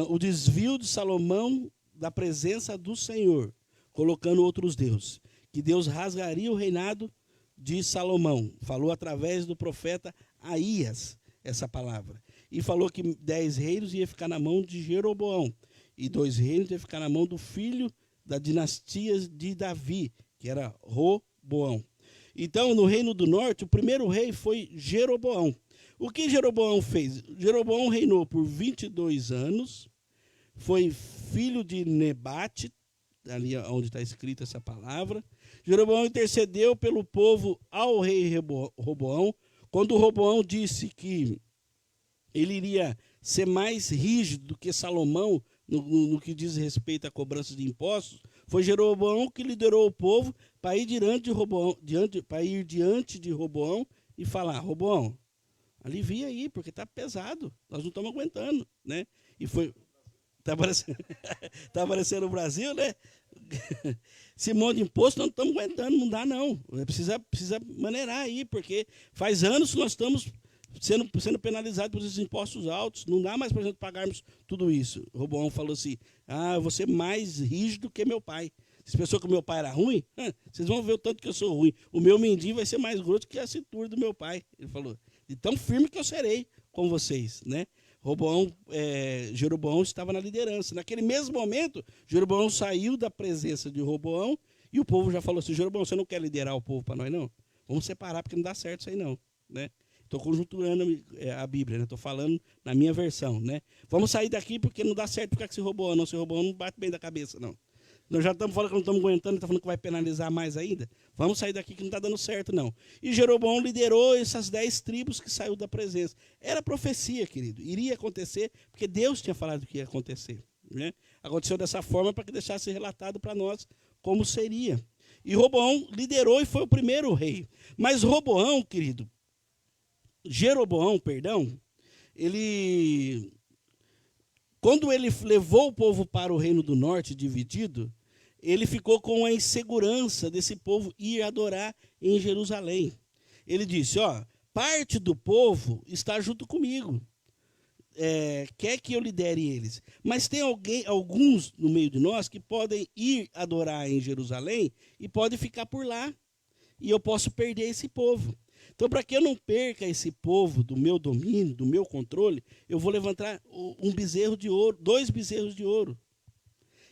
S3: o desvio de Salomão da presença do Senhor, colocando outros deuses, que Deus rasgaria o reinado de Salomão. Falou através do profeta Aías essa palavra. E falou que 10 reinos ia ficar na mão de Jeroboão. E 2 reinos ia ficar na mão do filho da dinastia de Davi, que era Roboão. Então, no Reino do Norte, o primeiro rei foi Jeroboão. O que Jeroboão fez? Jeroboão reinou por 22 anos, foi filho de Nebate, ali onde está escrita essa palavra. Jeroboão intercedeu pelo povo ao rei Roboão, quando Roboão disse que ele iria ser mais rígido do que Salomão no que diz respeito à cobrança de impostos. Foi Jeroboão que liderou o povo para ir diante de Roboão e falar, Roboão, alivia aí, porque está pesado, nós não estamos aguentando, né? E foi... Está aparecendo o Brasil, né? esse monte de imposto nós não estamos aguentando, não dá não. Precisa maneirar aí, porque faz anos que nós estamos sendo penalizados por esses impostos altos. Não dá mais para a gente pagarmos tudo isso. O Roboão falou assim, eu vou ser mais rígido que meu pai. Se pensou que o meu pai era ruim, vocês vão ver o tanto que eu sou ruim. O meu mindinho vai ser mais grosso que a cintura do meu pai. Ele falou, de tão firme que eu serei com vocês, né? Jeroboão estava na liderança. Naquele mesmo momento, Jeroboão saiu da presença de Roboão e o povo já falou assim, Jeroboão, você não quer liderar o povo para nós, não? Vamos separar, porque não dá certo isso aí, não. Né? Estou conjunturando a Bíblia, né? Estou falando na minha versão. Né? Vamos sair daqui porque não dá certo ficar com esse Roboão, não. Esse Roboão não bate bem da cabeça, não. Nós já estamos falando que não estamos aguentando, está falando que vai penalizar mais ainda. Vamos sair daqui que não está dando certo, não. E Jeroboão liderou essas 10 tribos que saiu da presença. Era profecia, querido. Iria acontecer, porque Deus tinha falado que ia acontecer. Né? Aconteceu dessa forma para que deixasse relatado para nós como seria. E Roboão liderou e foi o primeiro rei. Mas Jeroboão, quando ele levou o povo para o reino do norte dividido, ele ficou com a insegurança desse povo ir adorar em Jerusalém. Ele disse, parte do povo está junto comigo, quer que eu lidere eles. Mas tem alguns no meio de nós que podem ir adorar em Jerusalém e podem ficar por lá. E eu posso perder esse povo. Então, para que eu não perca esse povo do meu domínio, do meu controle, eu vou levantar um bezerro de ouro, 2 bezerros de ouro.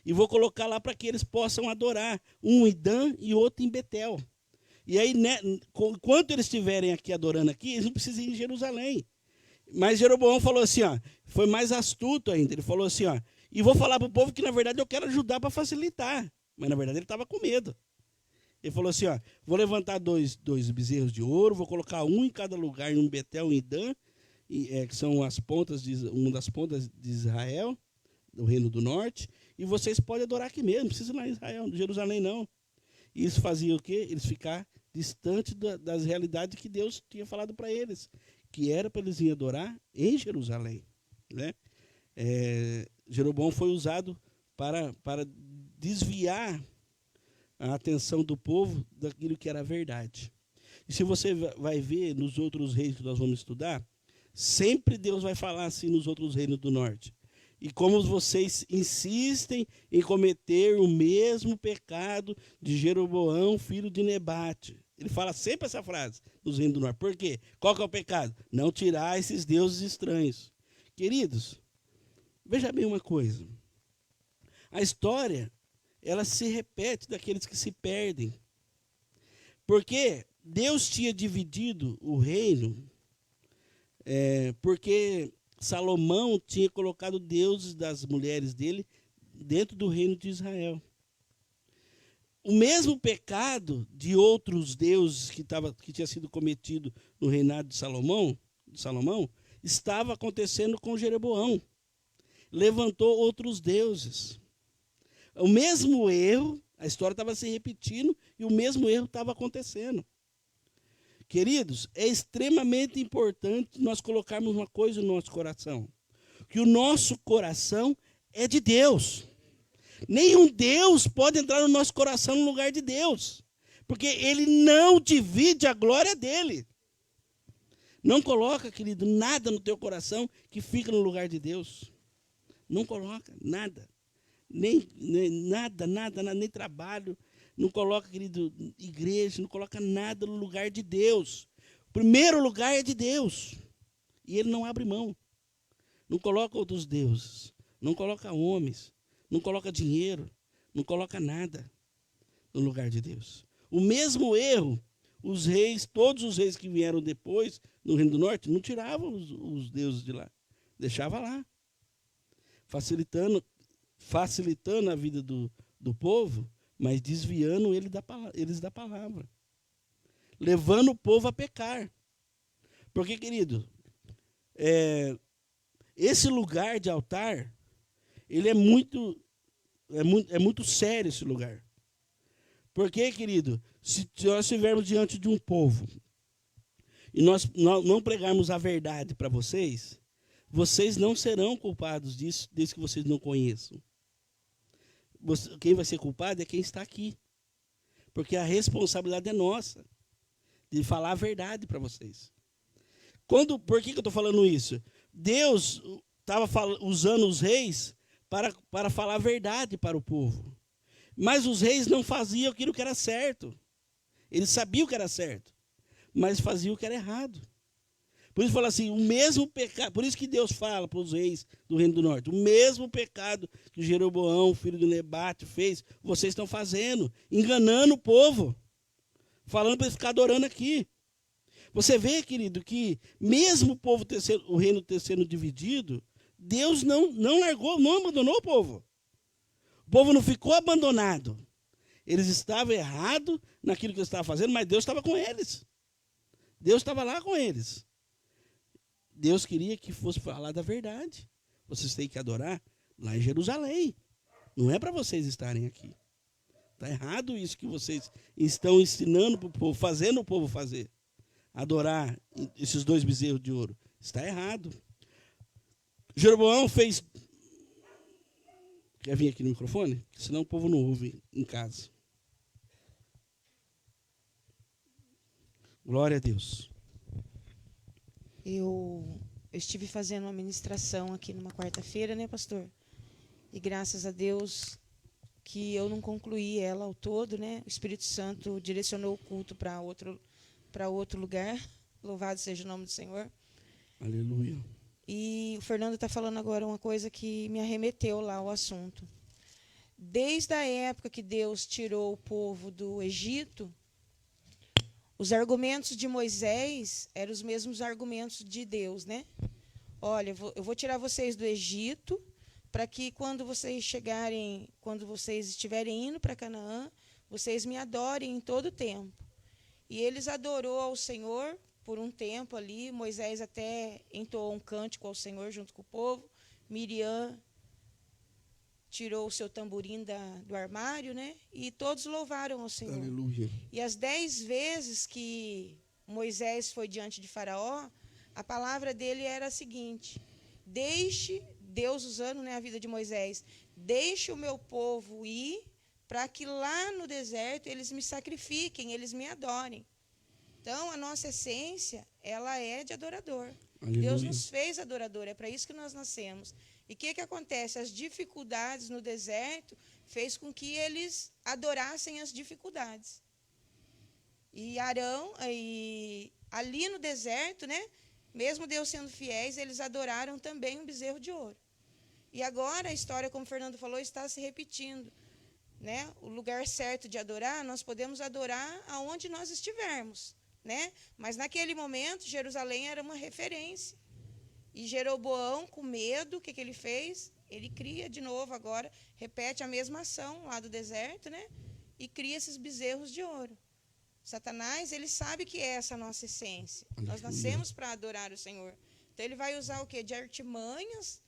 S3: E vou colocar lá para que eles possam adorar, um em Dan e outro em Betel. E aí, né, enquanto eles estiverem aqui adorando aqui, eles não precisam ir em Jerusalém. Mas Jeroboão falou assim, foi mais astuto ainda. Ele falou assim, e vou falar para o povo que, na verdade, eu quero ajudar para facilitar. Mas, na verdade, ele estava com medo. Ele falou assim, vou levantar 2 bezerros de ouro, vou colocar um em cada lugar, em Betel e em Dan, que são uma das pontas de Israel, do reino do norte, e vocês podem adorar aqui mesmo, não precisa ir lá em Israel, Jerusalém não. E isso fazia o quê? Eles ficar distantes das realidades que Deus tinha falado para eles, que era para eles irem adorar em Jerusalém. Né? Jeroboão foi usado para desviar a atenção do povo daquilo que era a verdade. E se você vai ver nos outros reis que nós vamos estudar, sempre Deus vai falar assim nos outros reinos do norte. E como vocês insistem em cometer o mesmo pecado de Jeroboão, filho de Nebate. Ele fala sempre essa frase nos reinos do norte. Por quê? Qual que é o pecado? Não tirar esses deuses estranhos. Queridos, veja bem uma coisa. A história, ela se repete daqueles que se perdem. Porque Deus tinha dividido o reino, porque Salomão tinha colocado deuses das mulheres dele dentro do reino de Israel. O mesmo pecado de outros deuses que tinha sido cometido no reinado de Salomão estava acontecendo com Jeroboão. Levantou outros deuses. O mesmo erro, a história estava se repetindo e o mesmo erro estava acontecendo. Queridos, é extremamente importante nós colocarmos uma coisa no nosso coração. Que o nosso coração é de Deus. Nenhum Deus pode entrar no nosso coração no lugar de Deus. Porque ele não divide a glória dele. Não coloca, querido, nada no teu coração que fica no lugar de Deus. Não coloca nada. Nem trabalho. Não coloca, querido, igreja, não coloca nada no lugar de Deus. O primeiro lugar é de Deus. E ele não abre mão. Não coloca outros deuses. Não coloca homens. Não coloca dinheiro. Não coloca nada no lugar de Deus. O mesmo erro, os reis, todos os reis que vieram depois, no Reino do Norte, não tiravam os deuses de lá. Deixava lá. Facilitando a vida do povo, mas desviando eles da palavra. Levando o povo a pecar. Porque, querido, esse lugar de altar, ele é muito sério esse lugar. Porque, querido, se nós estivermos diante de um povo e nós não pregarmos a verdade para vocês, vocês não serão culpados disso, desde que vocês não conheçam. quem vai ser culpado é quem está aqui. Porque a responsabilidade é nossa de falar a verdade para vocês. Por que eu estou falando isso? Deus estava usando os reis para falar a verdade para o povo. Mas os reis não faziam aquilo que era certo. Eles sabiam o que era certo, mas faziam o que era errado. Por isso fala assim, o mesmo pecado, por isso que Deus fala para os reis do Reino do Norte, o mesmo pecado que Jeroboão, filho do Nebate, fez, vocês estão fazendo, enganando o povo, falando para ele ficar adorando aqui. Você vê, querido, que mesmo o reino ter sendo dividido, Deus não largou, não abandonou o povo. O povo não ficou abandonado. Eles estavam errados naquilo que eles estavam fazendo, mas Deus estava com eles. Deus estava lá com eles. Deus queria que fosse falar da verdade. Vocês têm que adorar lá em Jerusalém. Não é para vocês estarem aqui. Está errado isso que vocês estão ensinando para o povo, fazendo o povo fazer. Adorar esses 2 bezerros de ouro. Está errado. Jeroboão fez... Quer vir aqui no microfone? Senão o povo não ouve em casa. Glória a Deus.
S2: Eu estive fazendo uma ministração aqui numa quarta-feira, né, pastor? E graças a Deus que eu não concluí ela ao todo, né? O Espírito Santo direcionou o culto para outro lugar. Louvado seja o nome do Senhor.
S3: Aleluia.
S2: E o Fernando está falando agora uma coisa que me arremeteu lá ao assunto. Desde a época que Deus tirou o povo do Egito, os argumentos de Moisés eram os mesmos argumentos de Deus, né? Olha, eu vou tirar vocês do Egito para que quando vocês estiverem indo para Canaã, vocês me adorem em todo o tempo. E eles adorou ao Senhor por um tempo ali. Moisés até entoou um cântico ao Senhor junto com o povo. Miriam tirou o seu tamborim do armário, né? E todos louvaram ao Senhor.
S3: Aleluia.
S2: E as 10 vezes que Moisés foi diante de Faraó, a palavra dele era a seguinte: Deus usando, né, a vida de Moisés, deixe o meu povo ir para que lá no deserto eles me sacrifiquem, eles me adorem. Então, a nossa essência, ela é de adorador.
S3: Aleluia.
S2: Deus nos fez adorador, é para isso que nós nascemos. E o que acontece? As dificuldades no deserto fez com que eles adorassem as dificuldades. E Arão, ali no deserto, né, mesmo Deus sendo fiéis, eles adoraram também um bezerro de ouro. E agora a história, como o Fernando falou, está se repetindo. Né? O lugar certo de adorar, nós podemos adorar aonde nós estivermos. Né? Mas naquele momento, Jerusalém era uma referência. E Jeroboão, com medo, o que ele fez? Ele cria de novo agora, repete a mesma ação lá do deserto, né? E cria esses bezerros de ouro. Satanás, ele sabe que é essa a nossa essência. Nós nascemos para adorar o Senhor. Então, ele vai usar o quê? De artimanhas,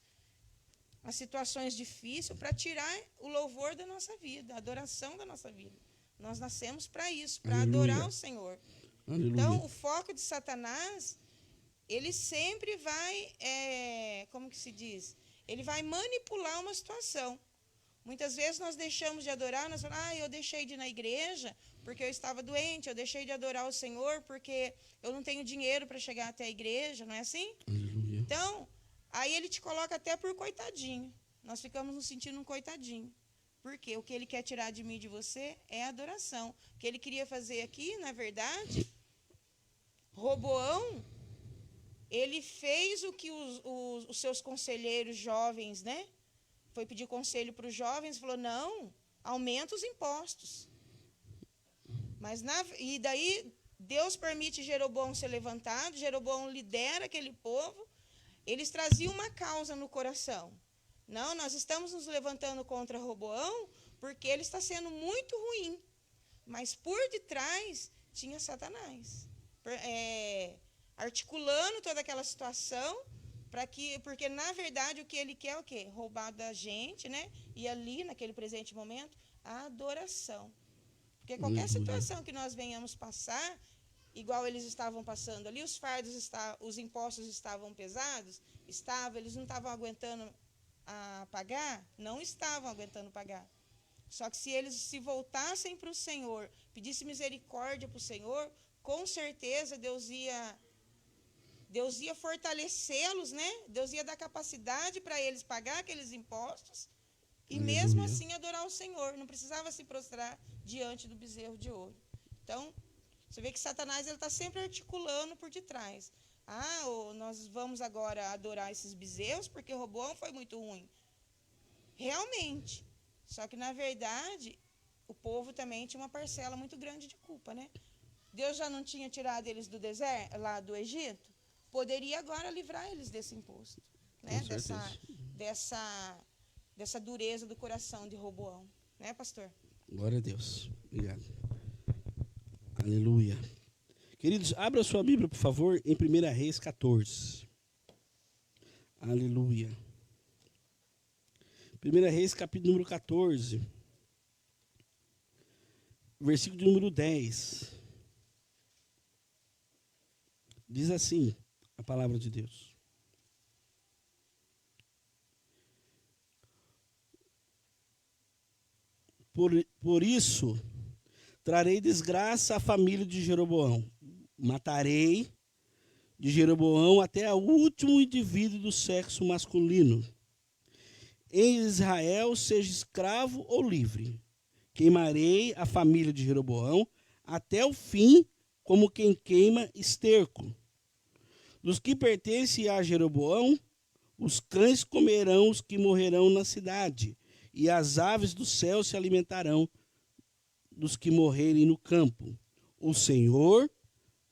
S2: as situações difíceis, para tirar o louvor da nossa vida, a adoração da nossa vida. Nós nascemos para isso, para adorar o Senhor. Aleluia. Então, o foco de Satanás, ele sempre vai, como que se diz? Ele vai manipular uma situação. Muitas vezes nós deixamos de adorar, nós falamos, eu deixei de ir na igreja porque eu estava doente, eu deixei de adorar o Senhor porque eu não tenho dinheiro para chegar até a igreja, não é assim?
S3: Aleluia.
S2: Então, aí ele te coloca até por coitadinho. Nós ficamos nos sentindo um coitadinho. Porque o que ele quer tirar de mim e de você é adoração. O que ele queria fazer aqui, na verdade, Roboão, ele fez o que os seus conselheiros jovens, né? Foi pedir conselho para os jovens, falou, não, aumenta os impostos. E daí Deus permite Jeroboão ser levantado, Jeroboão lidera aquele povo, eles traziam uma causa no coração. Não, nós estamos nos levantando contra Roboão porque ele está sendo muito ruim. Mas por detrás tinha Satanás, articulando toda aquela situação, porque na verdade o que ele quer é o quê? Roubar da gente, né? E ali, naquele presente momento, a adoração. Porque qualquer situação que nós venhamos passar, igual eles estavam passando ali, os fardos, os impostos estavam pesados, eles não estavam aguentando a pagar, não estavam aguentando pagar. Só que se eles se voltassem para o Senhor, pedissem misericórdia para o Senhor, com certeza Deus ia fortalecê-los, né? Deus ia dar capacidade para eles pagar aqueles impostos e
S3: Aleluia.
S2: mesmo assim adorar o Senhor. Não precisava se prostrar diante do bezerro de ouro. Então, você vê que Satanás está sempre articulando por detrás. Nós vamos agora adorar esses bezerros porque Roboão foi muito ruim. Realmente. Só que, na verdade, o povo também tinha uma parcela muito grande de culpa, né? Deus já não tinha tirado eles do deserto, lá do Egito? Poderia agora livrar eles desse imposto, né? Dessa dureza do coração de Roboão, né, pastor?
S3: Glória a Deus. Obrigado. Aleluia. Queridos, abra sua Bíblia, por favor, em 1 Reis 14. Aleluia. 1 Reis, capítulo número 14, versículo de número 10. Diz assim a palavra de Deus. Por isso, trarei desgraça à família de Jeroboão. Matarei de Jeroboão até o último indivíduo do sexo masculino. Em Israel, seja escravo ou livre. Queimarei a família de Jeroboão até o fim, como quem queima esterco. Dos que pertencem a Jeroboão, os cães comerão os que morrerão na cidade, e as aves do céu se alimentarão dos que morrerem no campo. O Senhor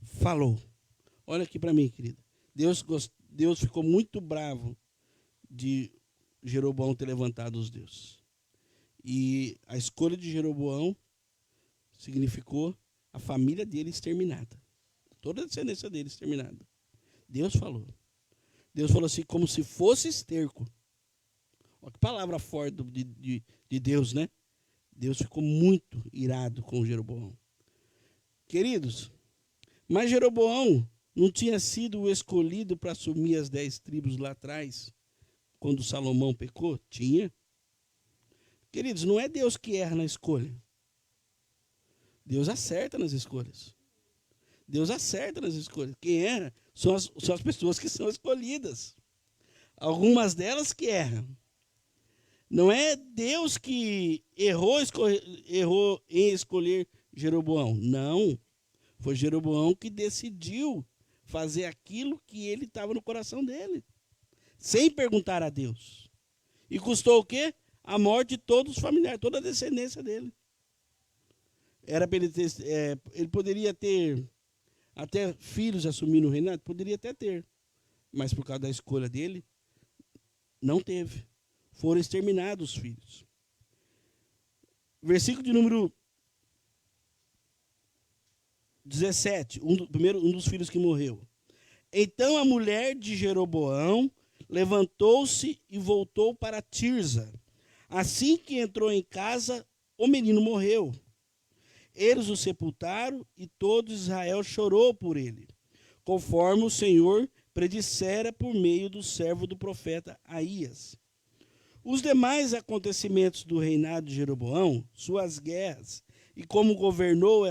S3: falou. Olha aqui para mim, querida. Deus ficou muito bravo de Jeroboão ter levantado os deuses. E a escolha de Jeroboão significou a família dele exterminada. Toda a descendência dele exterminada. Deus falou. Deus falou assim, como se fosse esterco. Olha que palavra forte de Deus, né? Deus ficou muito irado com Jeroboão. Queridos, mas Jeroboão não tinha sido o escolhido para assumir as 10 tribos lá atrás, quando Salomão pecou? Tinha. Queridos, não é Deus que erra na escolha. Deus acerta nas escolhas. Deus acerta nas escolhas. Quem erra são as pessoas que são escolhidas. Algumas delas que erram. Não é Deus que errou em escolher Jeroboão. Não. Foi Jeroboão que decidiu fazer aquilo que ele estava no coração dele. Sem perguntar a Deus. E custou o quê? A morte de todos os familiares, toda a descendência dele. Ele poderia ter até filhos assumindo o reinado, poderia até ter. Mas por causa da escolha dele, não teve. Foram exterminados os filhos. Versículo de número 17, um dos filhos que morreu. Então a mulher de Jeroboão levantou-se e voltou para Tirza. Assim que entrou em casa, o menino morreu. Eles o sepultaram e todo Israel chorou por ele, conforme o Senhor predissera por meio do servo do profeta Aías. Os demais acontecimentos do reinado de Jeroboão, suas guerras e como governou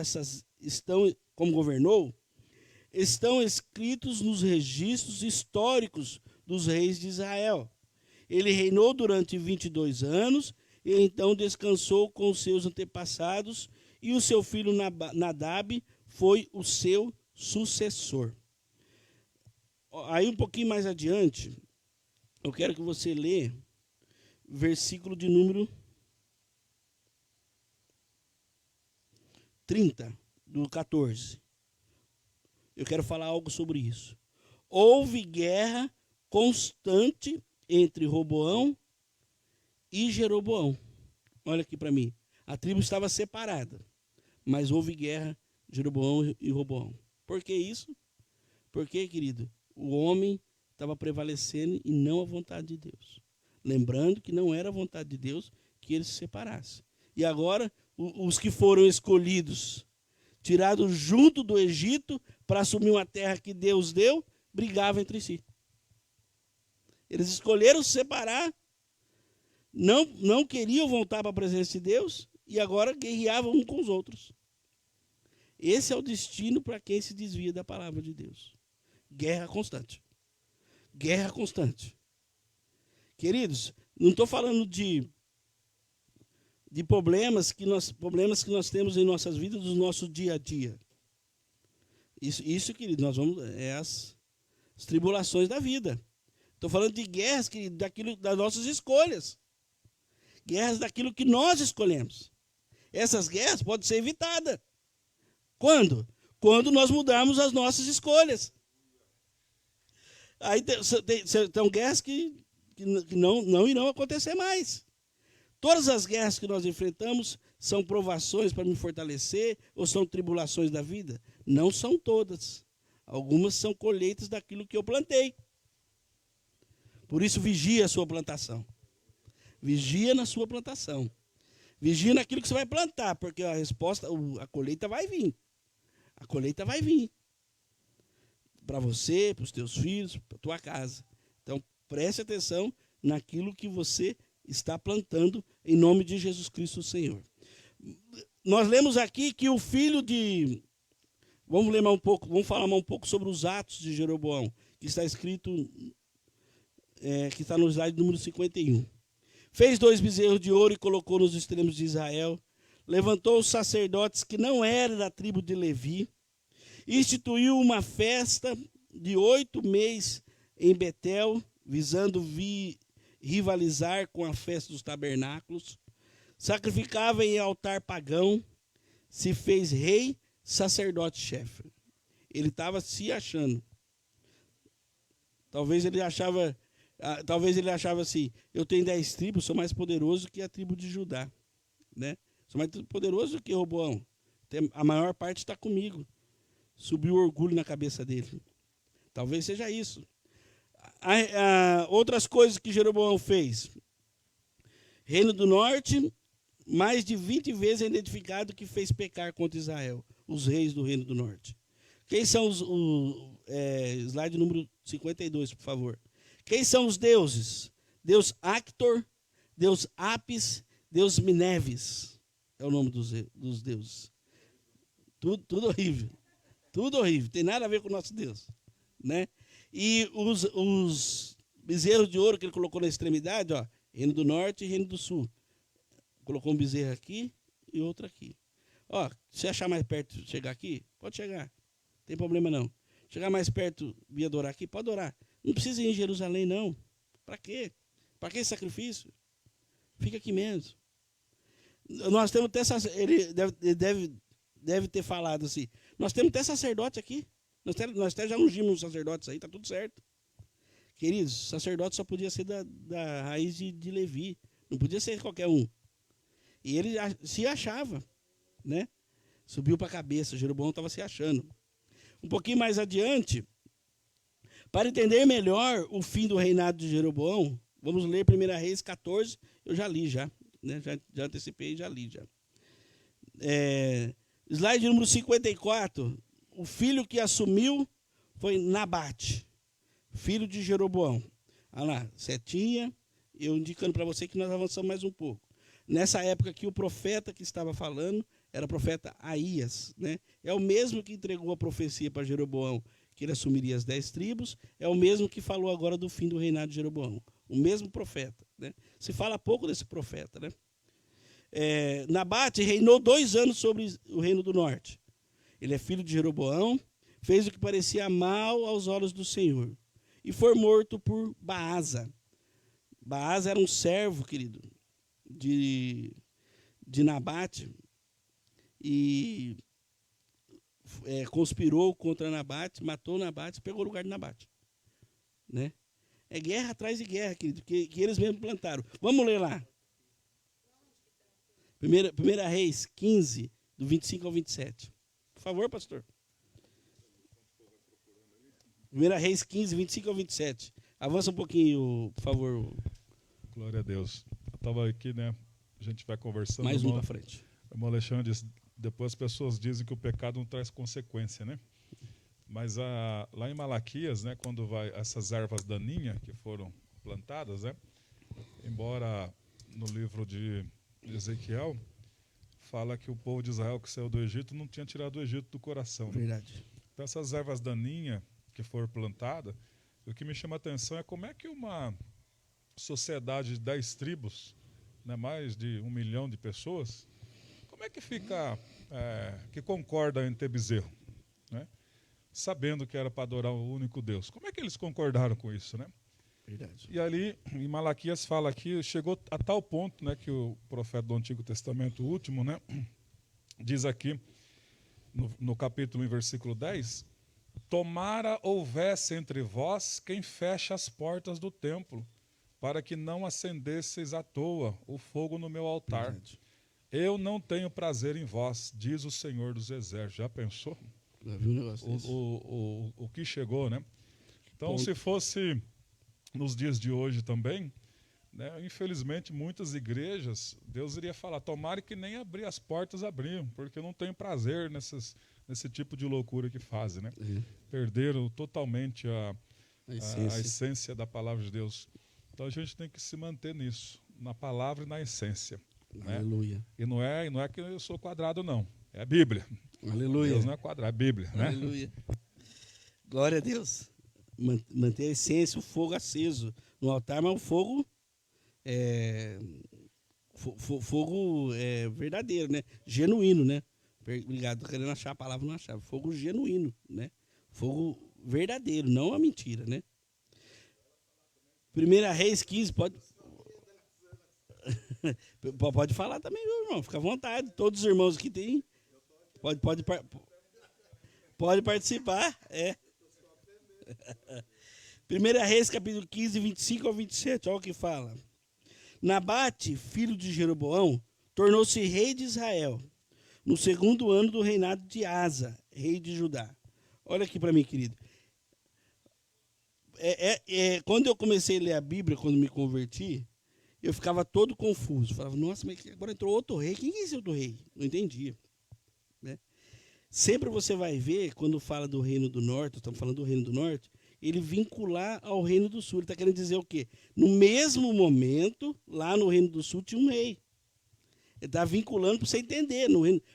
S3: estão escritos nos registros históricos dos reis de Israel. Ele reinou durante 22 anos e então descansou com os seus antepassados e o seu filho Nadab foi o seu sucessor. Aí um pouquinho mais adiante, eu quero que você lê versículo de número 30 do 14. Eu quero falar algo sobre isso. Houve guerra constante entre Roboão e Jeroboão. Olha aqui para mim. A tribo estava separada, mas houve guerra de Jeroboão e Roboão. Por que isso? Porque, querido, o homem estava prevalecendo e não a vontade de Deus. Lembrando que não era a vontade de Deus que eles se separassem. E agora, os que foram escolhidos, tirados junto do Egito para assumir uma terra que Deus deu, brigavam entre si. Eles escolheram se separar. não queriam voltar para a presença de Deus e agora guerreavam uns com os outros. Esse é o destino para quem se desvia da palavra de Deus. Guerra constante. Guerra constante. Queridos, não estou falando de problemas que nós temos em nossas vidas, do nosso dia a dia. Isso, querido, nós vamos as tribulações da vida. Estou falando de guerras, querido, das nossas escolhas. Guerras daquilo que nós escolhemos. Essas guerras podem ser evitadas. Quando? Quando nós mudarmos as nossas escolhas. Aí tem guerras que não irão acontecer mais. Todas as guerras que nós enfrentamos são provações para me fortalecer ou são tribulações da vida? Não são todas. Algumas são colheitas daquilo que eu plantei. Por isso, vigia a sua plantação. Vigia na sua plantação. Vigia naquilo que você vai plantar, porque a resposta, a colheita vai vir. A colheita vai vir. Para você, para os teus filhos, para a tua casa. Então, preste atenção naquilo que você está plantando em nome de Jesus Cristo, o Senhor. Nós lemos aqui que o filho de... Vamos falar um pouco sobre os atos de Jeroboão, que está escrito, que está no slide número 51. Fez 2 bezerros de ouro e colocou nos extremos de Israel. Levantou os sacerdotes que não eram da tribo de Levi. Instituiu uma festa de 8 meses em Betel, visando rivalizar com a festa dos tabernáculos. Sacrificava em altar pagão. Se fez rei, sacerdote-chefe. Ele estava se achando. Talvez ele achava assim, eu tenho 10 tribos, sou mais poderoso que a tribo de Judá. Né? Sou mais poderoso que Roboão. A maior parte está comigo. Subiu o orgulho na cabeça dele. Talvez seja isso. Outras coisas que Jeroboão fez. Reino do Norte, mais de 20 vezes é identificado que fez pecar contra Israel. Os reis do Reino do Norte. Quem são slide número 52, por favor. Quem são os deuses? Deus Actor, Deus Apis, Deus Mineves. É o nome dos deuses. Tudo horrível. Tudo horrível. Tem nada a ver com o nosso Deus. Né? E os bezerros de ouro que ele colocou na extremidade, ó, Reino do Norte e Reino do Sul. Colocou um bezerro aqui e outro aqui. Ó, se achar mais perto, chegar aqui, pode chegar. Não tem problema não. Chegar mais perto e adorar aqui, pode adorar. Não precisa ir em Jerusalém, não. Para quê? Para que esse sacrifício? Fica aqui mesmo. Nós temos até ele deve ter falado assim. Nós temos até sacerdote aqui. Nós até já ungimos os sacerdotes aí, está tudo certo. Queridos, sacerdote só podia ser da raiz de Levi. Não podia ser qualquer um. E ele se achava, né? Subiu para a cabeça. Jeroboão estava se achando. Um pouquinho mais adiante, para entender melhor o fim do reinado de Jeroboão, vamos ler 1 Reis 14, eu já li já, né? Já antecipei e já li já. Slide número 54, o filho que assumiu foi Nabate, filho de Jeroboão. Olha lá, setinha, eu indicando para você que nós avançamos mais um pouco. Nessa época que o profeta que estava falando era o profeta Aías, né? É o mesmo que entregou a profecia para Jeroboão, que ele assumiria as 10 tribos, é o mesmo que falou agora do fim do reinado de Jeroboão. O mesmo profeta. Né? Se fala pouco desse profeta. Né? Nabate reinou 2 anos sobre o reino do norte. Ele é filho de Jeroboão, fez o que parecia mal aos olhos do Senhor. E foi morto por Baasa. Baasa era um servo, querido, de Nabate. E conspirou contra Nabate, matou Nabate, pegou o lugar de Nabate. Né? É guerra atrás de guerra, querido, que eles mesmos plantaram. Vamos ler lá. 1 Reis 15, do 25 ao 27. Por favor, pastor. 1 Reis 15, 25 ao 27. Avança um pouquinho, por favor.
S1: Glória a Deus. Eu estava aqui, né? A gente vai conversando.
S3: Mais um para frente.
S1: O Alexandre disse, depois as pessoas dizem que o pecado não traz consequência, né? Mas lá em Malaquias, né, quando vai essas ervas daninhas que foram plantadas, né, embora no livro de Ezequiel, fala que o povo de Israel que saiu do Egito não tinha tirado o Egito do coração.
S3: Verdade.
S1: Então, essas ervas daninhas que foram plantadas, o que me chama a atenção é como é que uma sociedade de 10 tribos, né, mais de 1 milhão de pessoas, como é que fica, que concorda em ter bezerro, né? Sabendo que era para adorar o único Deus. Como é que eles concordaram com isso, né?
S3: Verdade.
S1: E ali, em Malaquias fala aqui, chegou a tal ponto, né, que o profeta do Antigo Testamento, o último, né, diz aqui, no capítulo, em versículo 10, tomara houvesse entre vós quem feche as portas do templo, para que não acendesseis à toa o fogo no meu altar.
S3: Verdade.
S1: Eu não tenho prazer em vós, diz o Senhor dos Exércitos. Já pensou?
S3: Já viu um negócio desse?
S1: O que chegou, né? Então,
S3: Ponto.
S1: se fosse nos dias de hoje também, né, infelizmente, muitas igrejas, Deus iria falar, tomara que nem abrir as portas abriam, porque eu não tenho prazer nesse tipo de loucura que fazem, né? Perderam totalmente a essência da palavra de Deus. Então a gente tem que se manter nisso, na palavra e na essência. Né?
S3: Aleluia.
S1: E não é que eu sou quadrado, não. É a Bíblia.
S3: Aleluia.
S1: Deus não é quadrado, é a Bíblia. Né?
S3: Aleluia. Glória a Deus. Manter a essência, o fogo aceso no altar, mas o fogo fogo verdadeiro, né? Genuíno, né? Obrigado, tô querendo achar a palavra, não achava. Fogo genuíno, né? Fogo verdadeiro, não a mentira, né? 1 Reis 15, pode falar também, meu irmão, fica à vontade. Todos os irmãos que tem, pode participar, 1 Reis, capítulo 15, 25 ao 27, olha o que fala. Nabate, filho de Jeroboão, tornou-se rei de Israel, no 2º ano do reinado de Asa, rei de Judá. Olha aqui para mim, querido. Quando eu comecei a ler a Bíblia, quando me converti, eu ficava todo confuso. Falava, nossa, mas agora entrou outro rei. Quem é esse outro rei? Não entendia. Né? Sempre você vai ver, quando fala do reino do norte, estamos falando do reino do norte, ele vincular ao reino do sul. Ele está querendo dizer o quê? No mesmo momento, lá no reino do sul, tinha um rei. Ele está vinculando para você entender.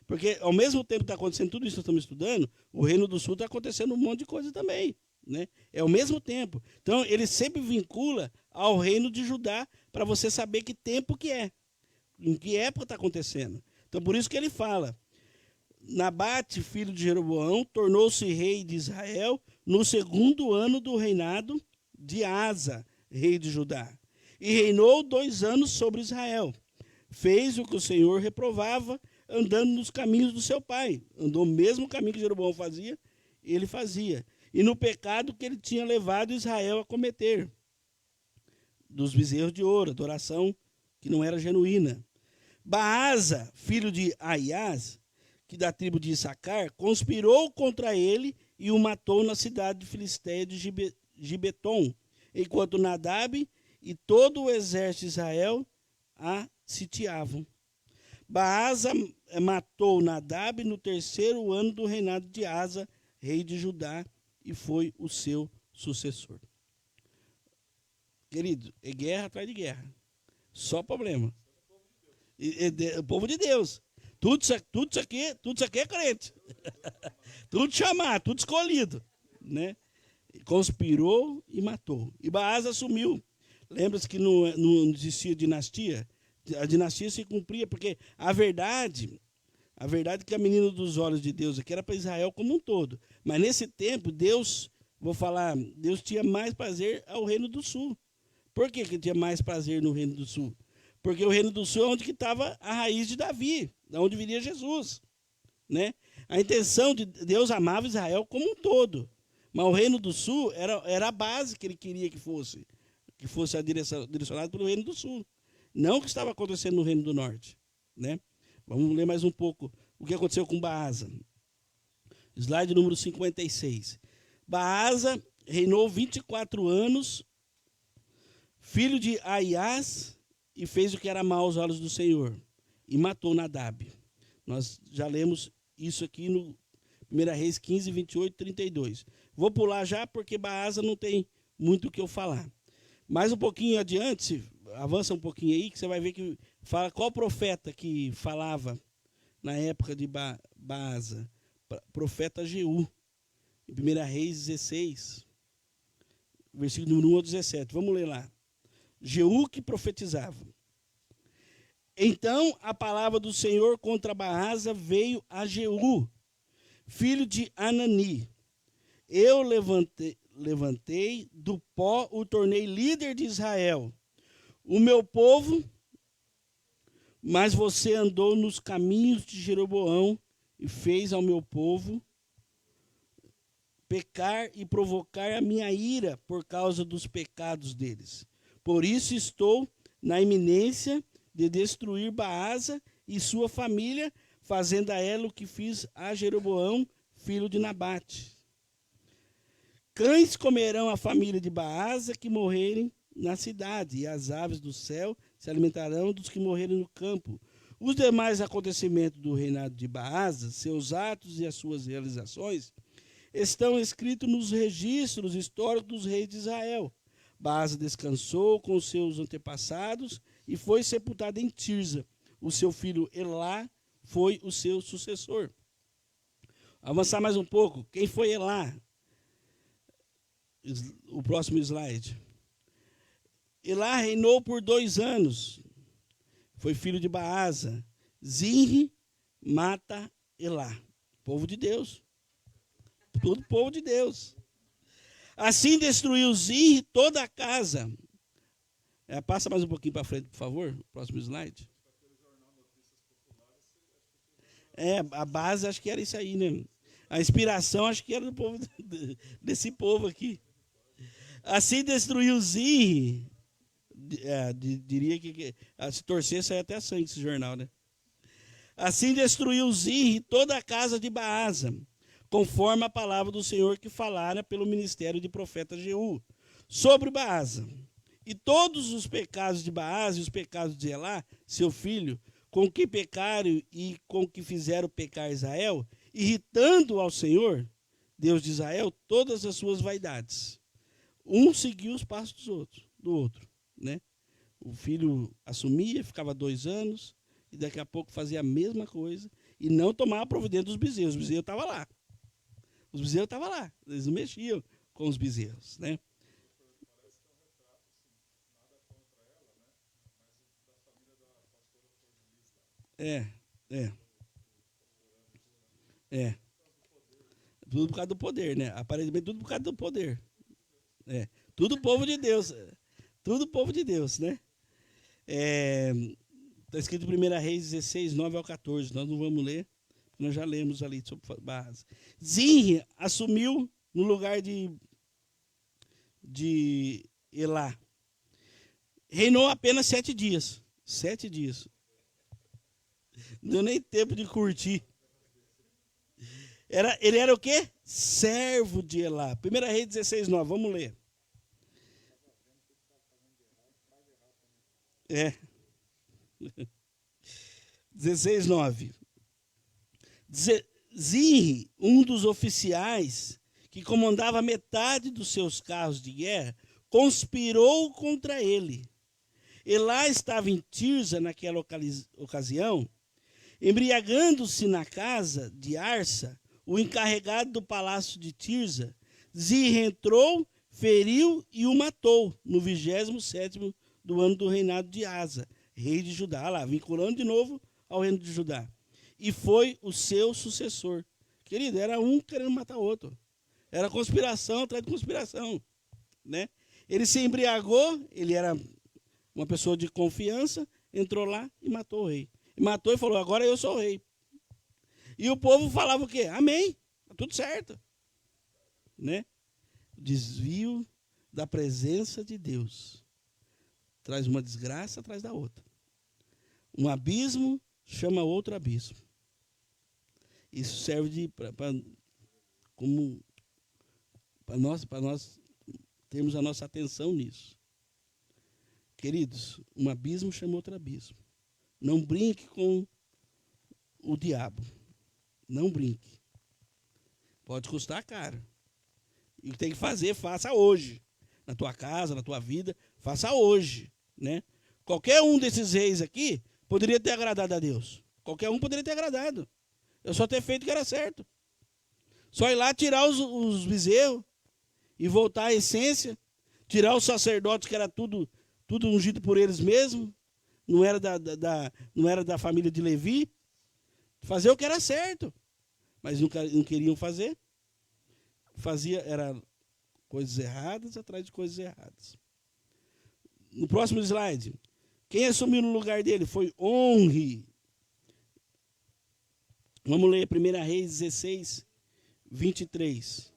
S3: Porque ao mesmo tempo que está acontecendo tudo isso que estamos estudando, o reino do sul está acontecendo um monte de coisa também. Né? É ao mesmo tempo. Então, ele sempre vincula ao reino de Judá para você saber que tempo que é. Em que época está acontecendo. Então, por isso que ele fala, Nabate, filho de Jeroboão, tornou-se rei de Israel no 2º ano do reinado de Asa, rei de Judá. E reinou 2 anos sobre Israel. Fez o que o Senhor reprovava, andando nos caminhos do seu pai. Andou o mesmo caminho que Jeroboão fazia, ele fazia. E no pecado que ele tinha levado Israel a cometer, dos bezerros de ouro, adoração que não era genuína. Baasa, filho de Aias, que da tribo de Issacar, conspirou contra ele e o matou na cidade de Filisteia de Gibeton, enquanto Nadab e todo o exército de Israel a sitiavam. Baasa matou Nadab no 3º ano do reinado de Asa, rei de Judá, e foi o seu sucessor. Querido, é guerra atrás de guerra. Só problema. O povo de Deus. Tudo isso aqui é crente. Tudo chamado, tudo escolhido. Né? Conspirou e matou. E Baasa assumiu. Lembra-se que não existia dinastia? A dinastia se cumpria porque a verdade que a menina dos olhos de Deus aqui era para Israel como um todo. Mas nesse tempo, Deus tinha mais prazer ao reino do sul. Por que que tinha mais prazer no reino do sul? Porque o reino do sul é onde estava a raiz de Davi, de onde viria Jesus. Né? A intenção de Deus amava Israel como um todo. Mas o reino do sul era a base que ele queria que fosse direcionado pelo reino do sul. Não o que estava acontecendo no reino do norte. Né? Vamos ler mais um pouco o que aconteceu com Baasa. Slide número 56. Baasa reinou 24 anos, filho de Aias, e fez o que era mau aos olhos do Senhor, e matou Nadab. Nós já lemos isso aqui no 1 Reis 15, 28, 32. Vou pular já, porque Baasa não tem muito o que eu falar. Mais um pouquinho adiante, avança um pouquinho aí, que você vai ver que fala qual profeta que falava na época de Baasa. Profeta Jeú, em 1 Reis 16, versículo número 1 ao 17. Vamos ler lá. Jeú que profetizava. Então a palavra do Senhor contra Baasa veio a Jeú, filho de Anani. Eu levantei do pó, o tornei líder de Israel, o meu povo, mas você andou nos caminhos de Jeroboão e fez ao meu povo pecar e provocar a minha ira por causa dos pecados deles. Por isso estou na iminência de destruir Baasa e sua família, fazendo a ela o que fiz a Jeroboão, filho de Nabate. Cães comerão a família de Baasa que morrerem na cidade, e as aves do céu se alimentarão dos que morrerem no campo. Os demais acontecimentos do reinado de Baasa, seus atos e as suas realizações, estão escritos nos registros históricos dos reis de Israel. Baasa descansou com seus antepassados e foi sepultado em Tirza. O seu filho Elá foi o seu sucessor. Avançar mais um pouco. Quem foi Elá? O próximo slide. Elá reinou por 2 anos. Foi filho de Baasa. Zinri mata Elá. Povo de Deus. Todo povo de Deus. Assim destruiu Zinri toda a casa. Passa mais um pouquinho para frente, por favor. Próximo slide. A base acho que era isso aí, né? A inspiração acho que era do povo, desse povo aqui. Assim destruiu Zinri. Diria que se torcer sai até sangue esse jornal, né? Assim destruiu Zinri toda a casa de Baasa, conforme a palavra do Senhor que falara pelo ministério de profeta Jeú sobre Baasa. E todos os pecados de Baasa e os pecados de Elá, seu filho, com que pecaram e com que fizeram pecar Israel, irritando ao Senhor, Deus de Israel, todas as suas vaidades. Um seguiu os passos do outro, né? O filho assumia, ficava 2 anos, e daqui a pouco fazia a mesma coisa, e não tomava providência dos bezerros. Os bezerros estavam lá. Os bezerros estavam lá. Eles não mexiam com os bezerros, né? Tudo por causa do poder, né? Aparentemente tudo por causa do poder. Tudo povo de Deus. Tudo povo de Deus, né? Está escrito em 1 Reis 16, 9 ao 14. Nós não vamos ler, porque nós já lemos ali sobre Baasa. Zinri assumiu no lugar de Elá. Reinou apenas 7 dias. 7 dias. Não deu nem tempo de curtir. Ele era o quê? Servo de Elá. 1 Reis 16, 9. Vamos ler. 16, 9. Zinri, um dos oficiais que comandava metade dos seus carros de guerra, conspirou contra ele. Elá estava em Tirza naquela ocasião, embriagando-se na casa de Arsa, o encarregado do palácio de Tirza. Zinri entrou, feriu e o matou no 27º do ano do reinado de Asa, rei de Judá. Lá, vinculando de novo ao reino de Judá. E foi o seu sucessor. Querido, era um querendo matar o outro. Era conspiração atrás de conspiração, né? Ele se embriagou, ele era uma pessoa de confiança, entrou lá e matou o rei. E matou e falou, agora eu sou o rei. E o povo falava o quê? Amém, tá tudo certo. Né? Desvio da presença de Deus traz uma desgraça atrás da outra. Um abismo chama outro abismo. Isso serve para nós termos a nossa atenção nisso. Queridos, um abismo chama outro abismo. Não brinque com o diabo. Não brinque. Pode custar caro. E o que tem que fazer, faça hoje. Na tua casa, na tua vida, faça hoje, né? Qualquer um desses reis aqui poderia ter agradado a Deus. Qualquer um poderia ter agradado. Eu só ter feito o que era certo. Só ir lá tirar os bezerros e voltar à essência. Tirar os sacerdotes, que era tudo ungido por eles mesmos. Não era da família de Levi. Fazer o que era certo. Mas não queriam fazer. Era coisas erradas atrás de coisas erradas. No próximo slide. Quem assumiu no lugar dele foi Onri. Vamos ler 1 Reis 16, 23.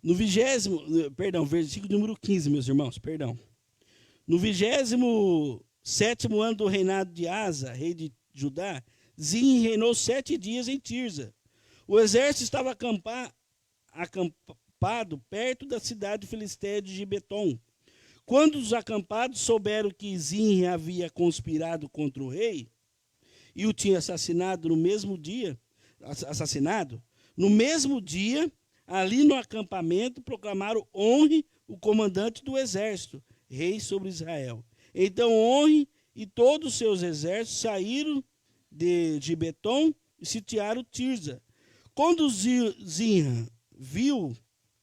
S3: No versículo número 15, meus irmãos, perdão. No 27º ano do reinado de Asa, rei de Judá, Zim reinou 7 dias em Tirza. O exército estava acampado perto da cidade filisteia de Gibeton. Quando os acampados souberam que Zim havia conspirado contra o rei e o tinha assassinado, no mesmo dia, ali no acampamento, proclamaram Onri, o comandante do exército, rei sobre Israel. Então Onri e todos os seus exércitos saíram de Gibeton e sitiaram Tirza. Quando Zim viu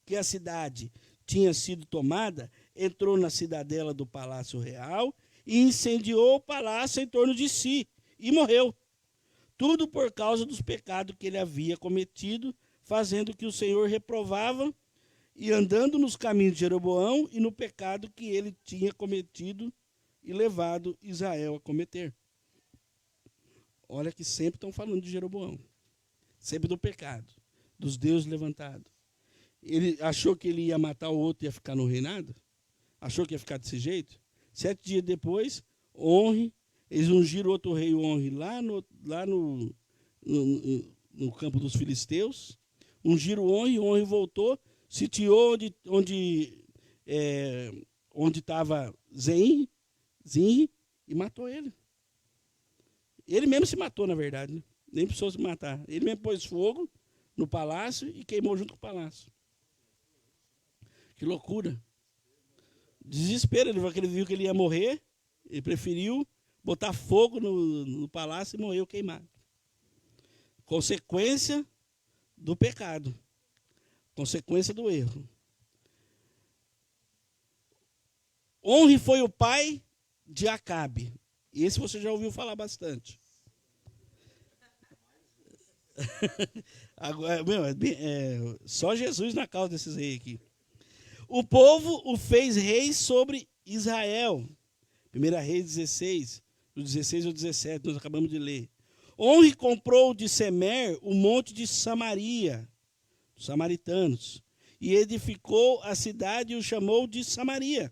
S3: que a cidade tinha sido tomada, entrou na cidadela do palácio real e incendiou o palácio em torno de si e morreu. Tudo por causa dos pecados que ele havia cometido, fazendo o que o Senhor reprovava e andando nos caminhos de Jeroboão e no pecado que ele tinha cometido e levado Israel a cometer. Olha que sempre estão falando de Jeroboão. Sempre do pecado, dos deuses levantados. Ele achou que ele ia matar o outro e ia ficar no reinado? Achou que ia ficar desse jeito? 7 dias depois, eles ungiram outro rei Onri lá no campo dos filisteus. Ungiram Onri voltou, sitiou onde estava Zim e matou ele. Ele mesmo se matou, na verdade, né? Nem precisou se matar. Ele mesmo pôs fogo no palácio e queimou junto com o palácio. Que loucura. Desespero, ele viu que ele ia morrer, ele preferiu botar fogo no palácio e morreu queimado. Consequência do pecado. Consequência do erro. Onri foi o pai de Acabe. E esse você já ouviu falar bastante. Agora, só Jesus na causa desses reis aqui. O povo o fez rei sobre Israel. 1 Reis 16, do 16 ao 17, nós acabamos de ler. Onri comprou de Semer o monte de Samaria, dos samaritanos, e edificou a cidade e o chamou de Samaria.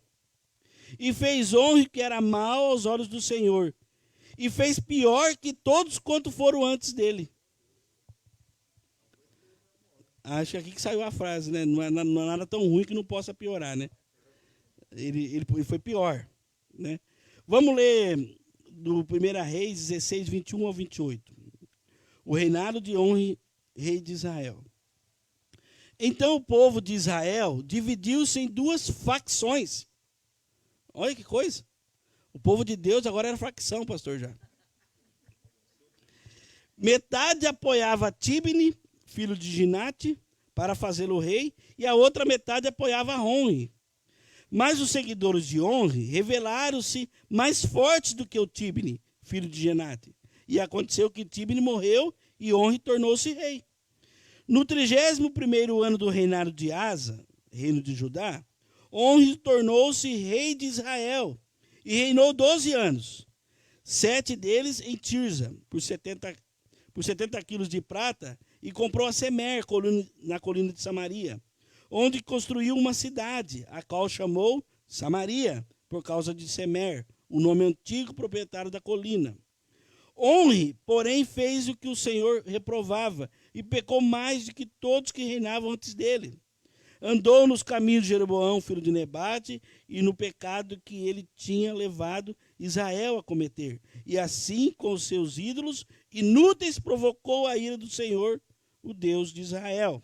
S3: E fez Onri que era mau aos olhos do Senhor, e fez pior que todos quanto foram antes dele. Acho que aqui que saiu a frase, né? Não é nada tão ruim que não possa piorar, né? Ele foi pior, né? Vamos ler do 1 Reis 16, 21 ao 28. O reinado de Onri, rei de Israel. Então o povo de Israel dividiu-se em 2 facções. Olha que coisa. O povo de Deus agora era facção, pastor, já. Metade apoiava Tibni, filho de Ginate, para fazê-lo rei, e a outra metade apoiava Onri. Mas os seguidores de Onri revelaram-se mais fortes do que o Tibni, filho de Ginate. E aconteceu que Tibni morreu e Onri tornou-se rei. No 31º ano do reinado de Asa, reino de Judá, Onri tornou-se rei de Israel e reinou 12 anos. 7 deles em Tirza, por 70 quilos de prata, e comprou a Semer, na colina de Samaria, onde construiu uma cidade, a qual chamou Samaria, por causa de Semer, o nome antigo proprietário da colina. Onri, porém, fez o que o Senhor reprovava, e pecou mais do que todos que reinavam antes dele. Andou nos caminhos de Jeroboão, filho de Nebate, e no pecado que ele tinha levado Israel a cometer. E assim, com os seus ídolos inúteis, provocou a ira do Senhor, o Deus de Israel.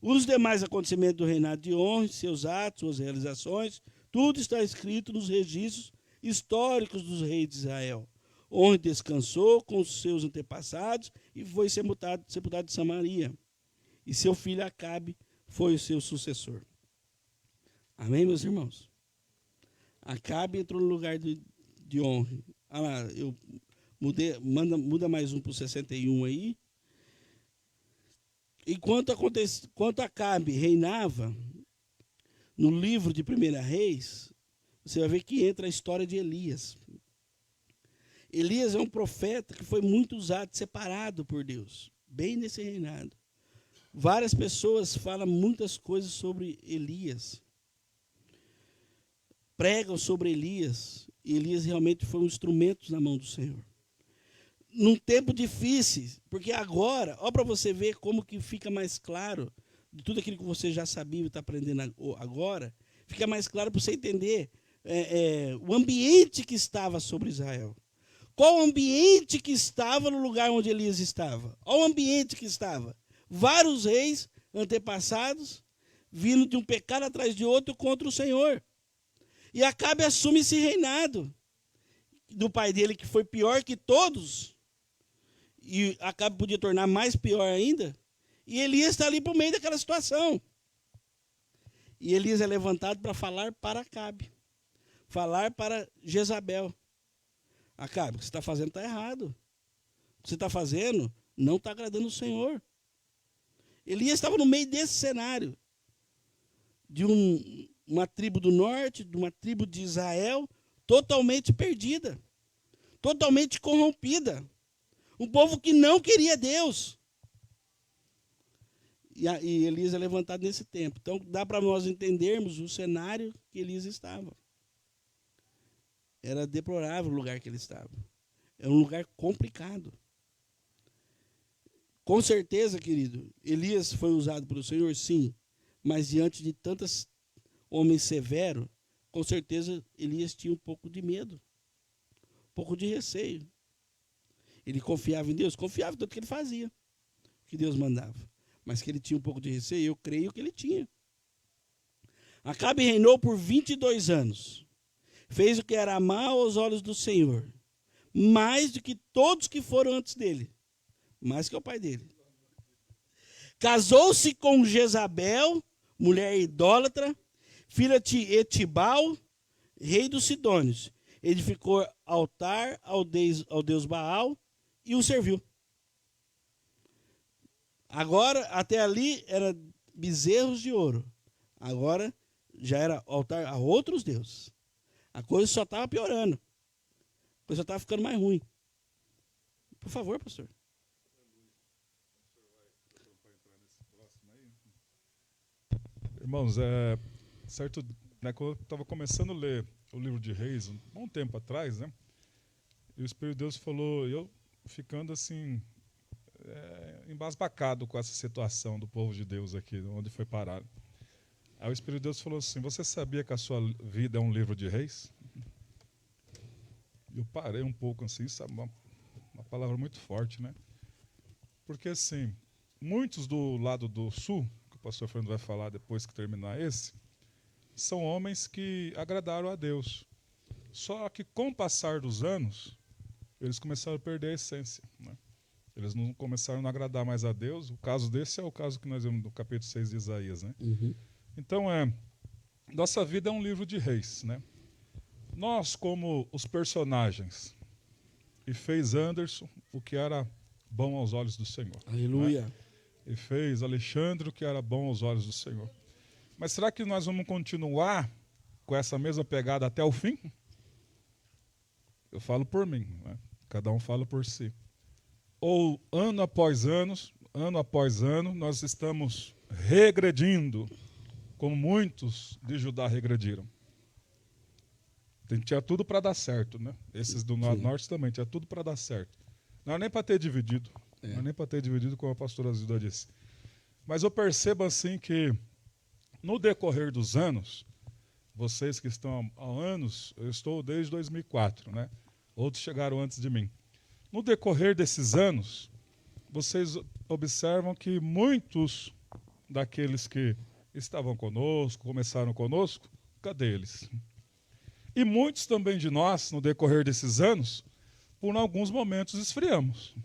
S3: Os demais acontecimentos do reinado de On, seus atos, suas realizações, tudo está escrito nos registros históricos dos reis de Israel. On descansou com os seus antepassados e foi sepultado em Samaria. E seu filho Acabe foi o seu sucessor. Amém, meus irmãos? Acabe entrou no lugar de On. Ah lá, eu mudei, muda mais um para o 61 aí. Enquanto Acabe reinava, no livro de 1 Reis, você vai ver que entra a história de Elias. Elias é um profeta que foi muito usado, separado por Deus, bem nesse reinado. Várias pessoas falam muitas coisas sobre Elias. Pregam sobre Elias. E Elias realmente foi um instrumento na mão do Senhor. Num tempo difícil, porque agora, ó, para você ver como que fica mais claro de tudo aquilo que você já sabia e está aprendendo agora, fica mais claro para você entender o ambiente que estava sobre Israel. Qual o ambiente que estava no lugar onde Elias estava? Olha o ambiente que estava. Vários reis antepassados vindo de um pecado atrás de outro contra o Senhor. E Acabe assume esse reinado do pai dele, que foi pior que todos. E Acabe podia tornar mais pior ainda. E Elias está ali por meio daquela situação. E Elias é levantado para falar para Acabe. Falar para Jezabel. Acabe, o que você está fazendo está errado. O que você está fazendo não está agradando o Senhor. Elias estava no meio desse cenário. De uma tribo do norte, de uma tribo de Israel, totalmente perdida. Totalmente corrompida. Um povo que não queria Deus. E Elias é levantado nesse tempo. Então, dá para nós entendermos o cenário que Elias estava. Era deplorável o lugar que ele estava. Era um lugar complicado. Com certeza, querido, Elias foi usado pelo Senhor, sim. Mas diante de tantos homens severos, com certeza Elias tinha um pouco de medo. Um pouco de receio. Ele confiava em Deus? Confiava em tudo que ele fazia. O que Deus mandava. Mas que ele tinha um pouco de receio, eu creio que ele tinha. Acabe reinou por 22 anos. Fez o que era mal aos olhos do Senhor. Mais do que todos que foram antes dele. Mais que o pai dele. Casou-se com Jezabel, mulher idólatra, filha de Etibal, rei dos Sidônios. Edificou altar ao Deus Baal e o serviu. Agora, até ali, era bezerros de ouro. Agora, já era altar a outros deuses. A coisa só estava piorando. A coisa só estava ficando mais ruim. Por favor, pastor.
S1: Irmãos, certo, né, quando eu estava começando a ler o livro de Reis, um bom tempo atrás, né? E o Espírito de Deus falou, eu ficando assim, embasbacado com essa situação do povo de Deus aqui, onde foi parar. Aí o Espírito de Deus falou assim, você sabia que a sua vida é um livro de reis? Eu parei um pouco assim, sabe, uma palavra muito forte, né? Porque assim, muitos do lado do sul, que o pastor Fernando vai falar depois que terminar esse, são homens que agradaram a Deus. Só que com o passar dos anos, eles começaram a perder a essência, né? Eles não começaram a não agradar mais a Deus. O caso desse é o caso que nós vemos no capítulo 6 de Isaías, né?
S3: Uhum.
S1: Então, nossa vida é um livro de reis, né? Nós, como os personagens, e fez Anderson o que era bom aos olhos do Senhor.
S3: Aleluia.
S1: Né? E fez Alexandre o que era bom aos olhos do Senhor. Mas será que nós vamos continuar com essa mesma pegada até o fim? Eu falo por mim, né? Cada um fala por si. Ou ano após ano, nós estamos regredindo, como muitos de Judá regrediram. Tinha tudo para dar certo, né? Esses do norte também, tinha tudo para dar certo. Não era nem para ter dividido. Não era nem para ter dividido, como a pastora Zilda disse. Mas eu percebo assim que, no decorrer dos anos, vocês que estão há anos, eu estou desde 2004, né? Outros chegaram antes de mim. No decorrer desses anos, vocês observam que muitos daqueles que estavam conosco, começaram conosco, cadê eles? E muitos também de nós, no decorrer desses anos, por alguns momentos esfriamos.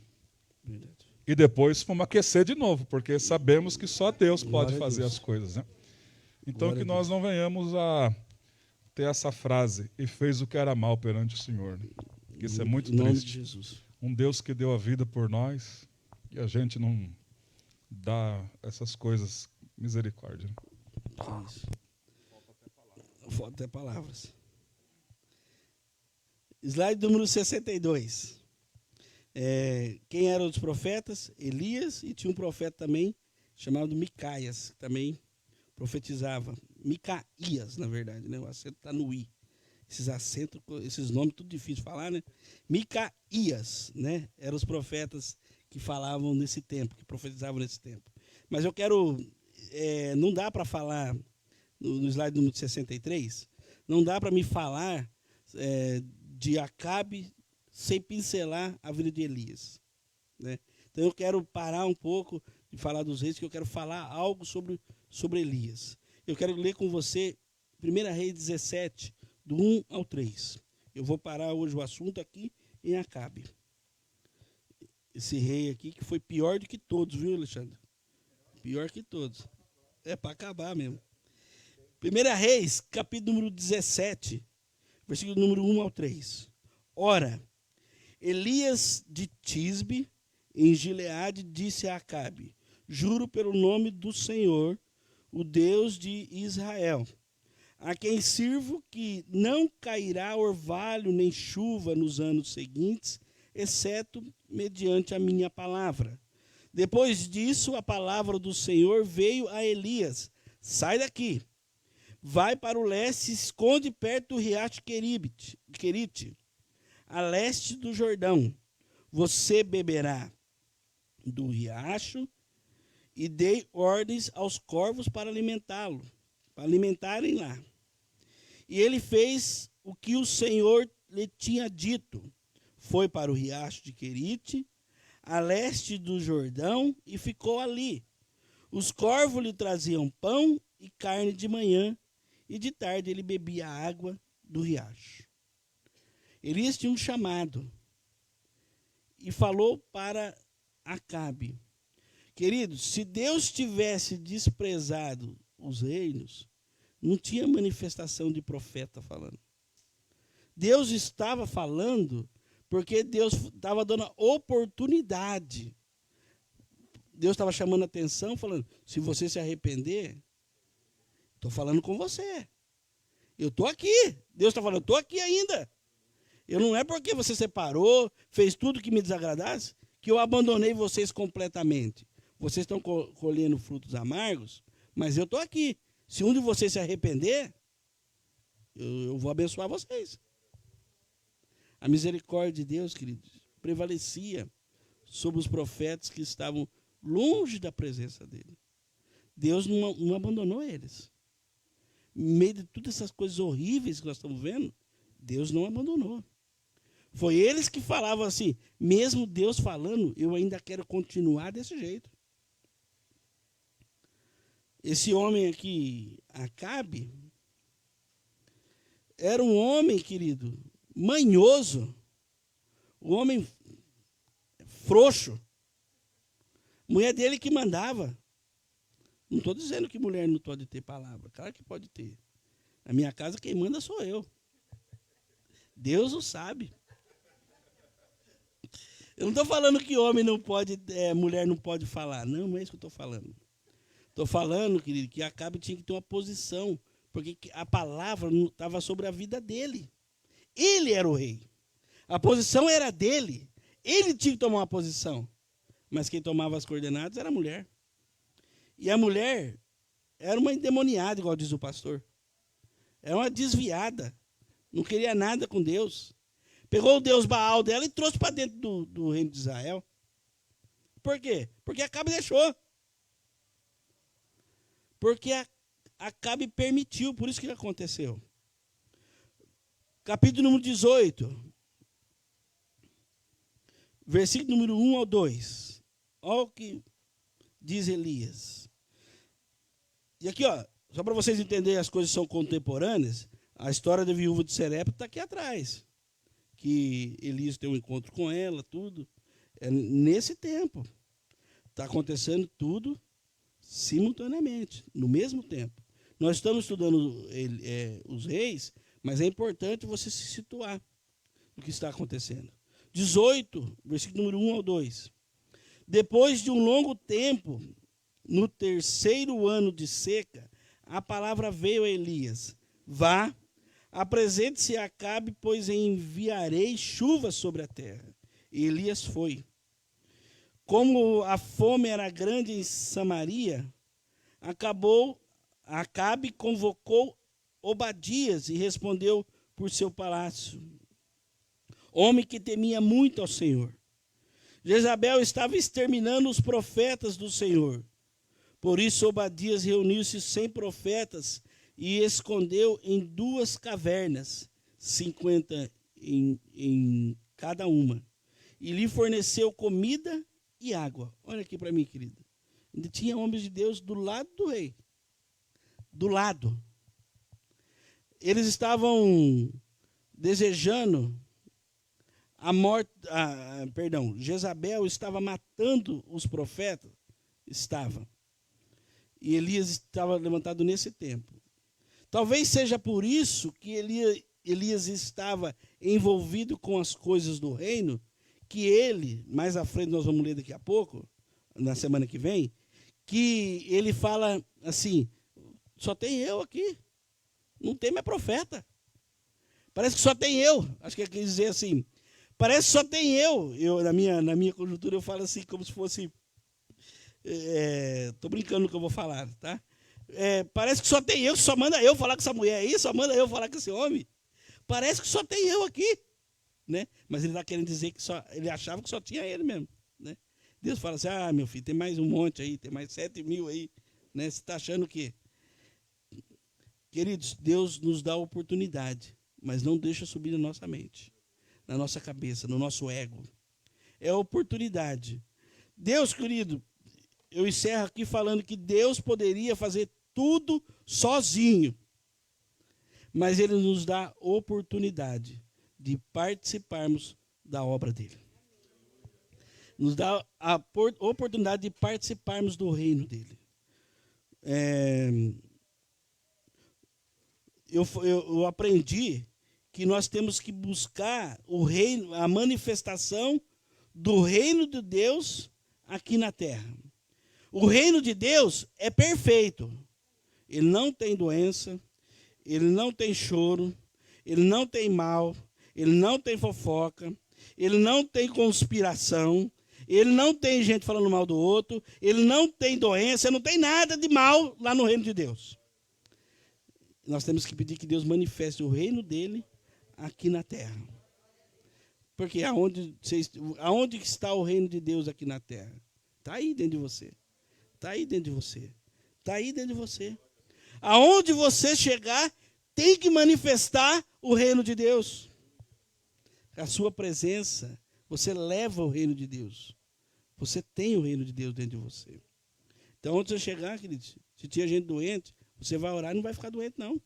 S3: Verdade.
S1: E depois fomos aquecer de novo, porque sabemos que só Deus pode
S3: Glória a
S1: fazer
S3: Deus.
S1: as coisas, né? Então
S3: Glória
S1: que
S3: a
S1: nós
S3: Deus.
S1: não venhamos a ter essa frase, e fez o que era mal perante o Senhor. Né? Isso é muito
S3: Em nome de
S1: triste.
S3: Jesus.
S1: Um Deus que deu a vida por nós, e a gente não dá essas coisas. Misericórdia.
S3: É isso. Falta até palavras. Slide número 62. Quem eram os profetas? Elias, e tinha um profeta também chamado Micaias, que também profetizava. Micaías, na verdade, né? O acento está no i. Esses acentos, esses nomes, tudo difícil de falar, né? Micaías, né? Eram os profetas que falavam nesse tempo, que profetizavam nesse tempo. Mas eu quero... não dá para falar, no slide número 63, não dá para me falar de Acabe sem pincelar a vida de Elias. Né? Então eu quero parar um pouco de falar dos reis, que eu quero falar algo sobre Elias. Eu quero ler com você 1 Reis 17, do 1 ao 3. Eu vou parar hoje o assunto aqui em Acabe. Esse rei aqui que foi pior do que todos, viu, Alexandre? Pior que todos. É para acabar mesmo. 1 Reis, capítulo número 17, versículo número 1 ao 3. Ora, Elias de Tisbe, em Gileade, disse a Acabe: juro pelo nome do Senhor, o Deus de Israel, a quem sirvo, que não cairá orvalho nem chuva nos anos seguintes, exceto mediante a minha palavra. Depois disso, a palavra do Senhor veio a Elias: sai daqui, vai para o leste e se esconde perto do riacho Querite, a leste do Jordão. Você beberá do riacho, e dei ordens aos corvos para alimentá-lo, para alimentarem lá. E ele fez o que o Senhor lhe tinha dito. Foi para o riacho de Querite, a leste do Jordão, e ficou ali. Os corvos lhe traziam pão e carne de manhã, e de tarde ele bebia a água do riacho. Elias tinha um chamado e falou para Acabe: queridos, se Deus tivesse desprezado os reinos, não tinha manifestação de profeta falando. Deus estava falando porque Deus estava dando oportunidade. Deus estava chamando a atenção, falando: se você se arrepender, estou falando com você. Eu estou aqui. Deus está falando: estou aqui ainda. Eu não é porque você separou, fez tudo que me desagradasse, que eu abandonei vocês completamente. Vocês estão colhendo frutos amargos, mas eu estou aqui. Se um de vocês se arrepender, eu vou abençoar vocês. A misericórdia de Deus, queridos, prevalecia sobre os profetas que estavam longe da presença dele. Deus não abandonou eles. Em meio de todas essas coisas horríveis que nós estamos vendo, Deus não abandonou. Foi eles que falavam assim: mesmo Deus falando, eu ainda quero continuar desse jeito. Esse homem aqui, Acabe, era um homem, querido, manhoso, um homem frouxo. Mulher dele que mandava. Não estou dizendo que mulher não pode ter palavra, claro que pode ter. Na minha casa quem manda sou eu. Deus o sabe. Eu não estou falando que homem não pode, mulher não pode falar. Não é isso que eu estou falando. Estou falando, querido, que Acabe tinha que ter uma posição, porque a palavra estava sobre a vida dele. Ele era o rei. A posição era dele. Ele tinha que tomar uma posição. Mas quem tomava as coordenadas era a mulher. E a mulher era uma endemoniada, igual diz o pastor. Era uma desviada. Não queria nada com Deus. Pegou o Deus Baal dela e trouxe para dentro do reino de Israel. Por quê? Porque Acabe deixou. Porque Acabe permitiu, por isso que aconteceu. Capítulo número 18, versículo número 1 ao 2. Olha o que diz Elias. E aqui, ó, só para vocês entenderem, as coisas são contemporâneas, a história da viúva de Serepta está aqui atrás. Que Elias tem um encontro com ela, tudo. É nesse tempo. Está acontecendo tudo simultaneamente, no mesmo tempo. Nós estamos estudando os reis, mas é importante você se situar no que está acontecendo. 18, versículo número 1 ao 2. Depois de um longo tempo, no 3º ano de seca, a palavra veio a Elias: vá, apresente-se a Acabe, pois enviarei chuva sobre a terra. E Elias foi. Como a fome era grande em Samaria, Acabe convocou Obadias e respondeu por seu palácio, homem que temia muito ao Senhor. Jezabel estava exterminando os profetas do Senhor. Por isso Obadias reuniu-se 100 profetas e escondeu em 2 cavernas, 50 em cada uma, e lhe forneceu comida e água. Olha aqui para mim, querido. Ainda tinha homens de Deus do lado do rei. Do lado. Eles estavam desejando a morte. Jezabel estava matando os profetas. Estava. E Elias estava levantado nesse tempo. Talvez seja por isso que Elias estava envolvido com as coisas do reino, que ele, mais à frente nós vamos ler daqui a pouco, na semana que vem, que ele fala assim: só tem eu aqui, não tem mais profeta. Parece que só tem eu. Acho que ele quer dizer assim, parece que só tem eu. Na minha conjuntura eu falo assim, como se fosse, estou brincando no que eu vou falar, tá? Parece que só tem eu, que só manda eu falar com essa mulher aí, só manda eu falar com esse homem. Parece que só tem eu aqui, né? Mas ele está querendo dizer que ele achava que só tinha ele mesmo, né? Deus fala assim: ah, meu filho, tem mais um monte aí, tem mais 7.000 aí, né? Você está achando que... Queridos, Deus nos dá oportunidade, mas não deixa subir na nossa mente, na nossa cabeça, no nosso ego. É oportunidade. Deus, querido, eu encerro aqui falando que Deus poderia fazer tudo sozinho, mas Ele nos dá oportunidade de participarmos da obra dEle. Nos dá a oportunidade de participarmos do reino dEle. Eu aprendi que nós temos que buscar o reino, a manifestação do reino de Deus aqui na terra. O reino de Deus é perfeito. Ele não tem doença, ele não tem choro, ele não tem mal, ele não tem fofoca, ele não tem conspiração, ele não tem gente falando mal do outro, ele não tem doença, não tem nada de mal lá no reino de Deus. Nós temos que pedir que Deus manifeste o reino dele aqui na terra. Porque aonde está o reino de Deus aqui na terra? Está aí dentro de você. Está aí dentro de você. Está aí dentro de você. Aonde você chegar, tem que manifestar o reino de Deus. A sua presença, você leva o reino de Deus. Você tem o reino de Deus dentro de você. Então, onde você chegar, querido, se tinha gente doente, você vai orar e não vai ficar doente, não.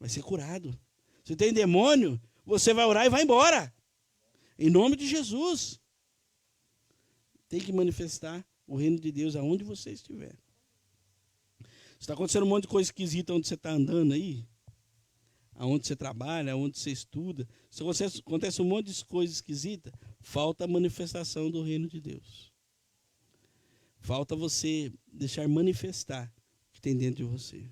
S3: Vai ser curado. Se tem demônio, você vai orar e vai embora. Em nome de Jesus. Tem que manifestar o reino de Deus aonde você estiver. Está acontecendo um monte de coisa esquisita onde você está andando aí. Aonde você trabalha, aonde você estuda. Se acontece um monte de coisa esquisita, falta a manifestação do reino de Deus. Falta você deixar manifestar o que tem dentro de você.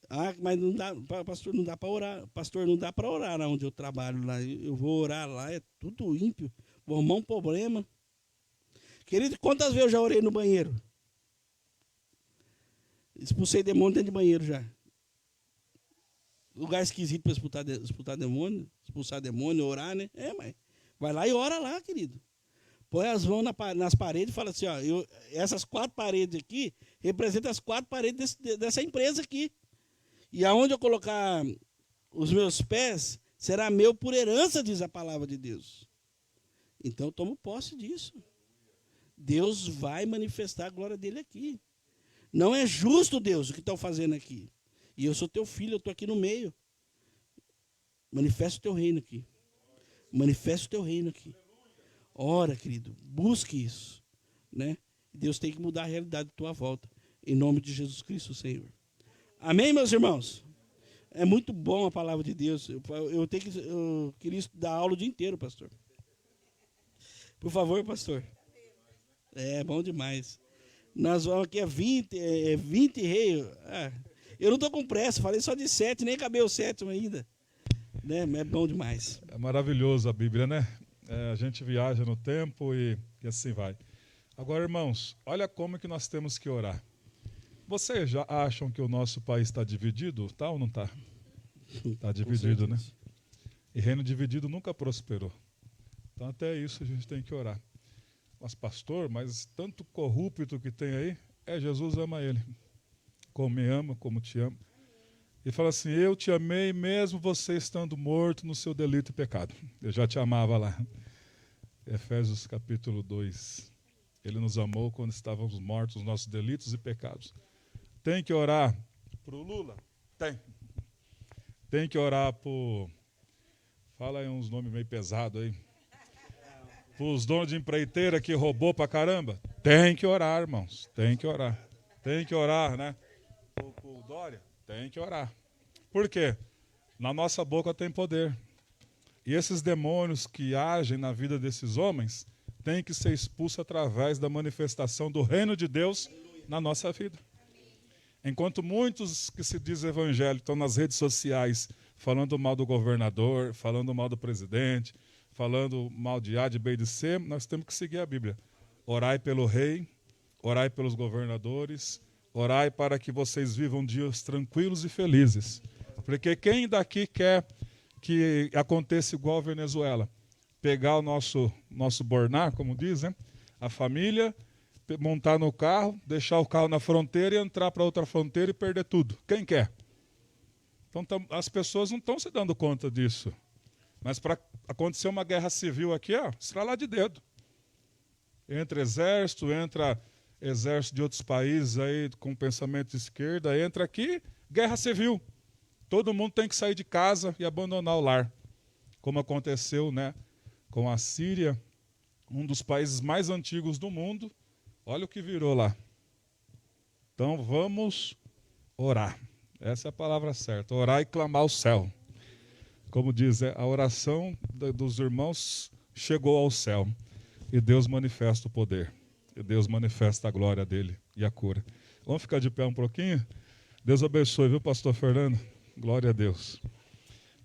S3: Ah, mas não dá, pastor, não dá para orar. Pastor, não dá para orar onde eu trabalho lá. Eu vou orar lá, é tudo ímpio. Vou arrumar um problema. Querido, quantas vezes eu já orei no banheiro? Expulsei demônio dentro de banheiro já. Lugar esquisito para expulsar demônio, orar, né? Mas vai lá e ora lá, querido. Põe as mãos nas paredes e fala assim: ó, essas 4 paredes aqui representam as 4 paredes dessa empresa aqui. E aonde eu colocar os meus pés, será meu por herança, diz a palavra de Deus. Então, toma posse disso. Deus vai manifestar a glória dele aqui. Não é justo, Deus, o que estão fazendo aqui. E eu sou teu filho, eu estou aqui no meio. Manifesta o teu reino aqui. Manifesta o teu reino aqui. Ora, querido, busque isso. Né? Deus tem que mudar a realidade da tua volta. Em nome de Jesus Cristo, Senhor. Amém, meus irmãos? É muito bom a palavra de Deus. Eu queria estudar aula o dia inteiro, pastor. Por favor, pastor. É bom demais. Nós vamos aqui 20 reis. Eu não estou com pressa, falei só de 7, nem acabei o 7º ainda. Né? É bom demais.
S1: É maravilhoso a Bíblia, né? A gente viaja no tempo e assim vai. Agora, irmãos, olha como que nós temos que orar. Vocês já acham que o nosso país está dividido? Está ou não está? Está dividido, né? E reino dividido nunca prosperou. Então, até isso a gente tem que orar. Mas, pastor, mas tanto corrupto que tem aí, Jesus ama ele. Como me ama, como te ama. E fala assim, eu te amei mesmo você estando morto no seu delito e pecado. Eu já te amava lá. Efésios capítulo 2. Ele nos amou quando estávamos mortos nos nossos delitos e pecados. Tem que orar para o Lula? Tem. Tem que orar por... Fala aí uns nomes meio pesados aí. Para os donos de empreiteira que roubou pra caramba? Tem que orar, irmãos. Tem que orar. Tem que orar, né? Por Dória? Tem que orar. Por quê? Na nossa boca tem poder. E esses demônios que agem na vida desses homens têm que ser expulsos através da manifestação do reino de Deus na nossa vida. Enquanto muitos que se dizem evangélicos estão nas redes sociais falando mal do governador, falando mal do presidente, falando mal de A, de B e de C, nós temos que seguir a Bíblia. Orai pelo rei, orai pelos governadores, orai para que vocês vivam dias tranquilos e felizes. Porque quem daqui quer que aconteça igual a Venezuela? Pegar o nosso bornar, como dizem, a família, montar no carro, deixar o carro na fronteira e entrar para outra fronteira e perder tudo. Quem quer? Então, as pessoas não estão se dando conta disso. Mas para acontecer uma guerra civil aqui, estralar de dedo. Entra exército de outros países aí com pensamento de esquerda, entra aqui, guerra civil. Todo mundo tem que sair de casa e abandonar o lar. Como aconteceu, né, com a Síria, um dos países mais antigos do mundo. Olha o que virou lá. Então vamos orar. Essa é a palavra certa. Orar e clamar ao céu. Como diz, a oração dos irmãos chegou ao céu. E Deus manifesta o poder. E Deus manifesta a glória dele e a cura. Vamos ficar de pé um pouquinho? Deus abençoe, viu, pastor Fernando? Glória a Deus.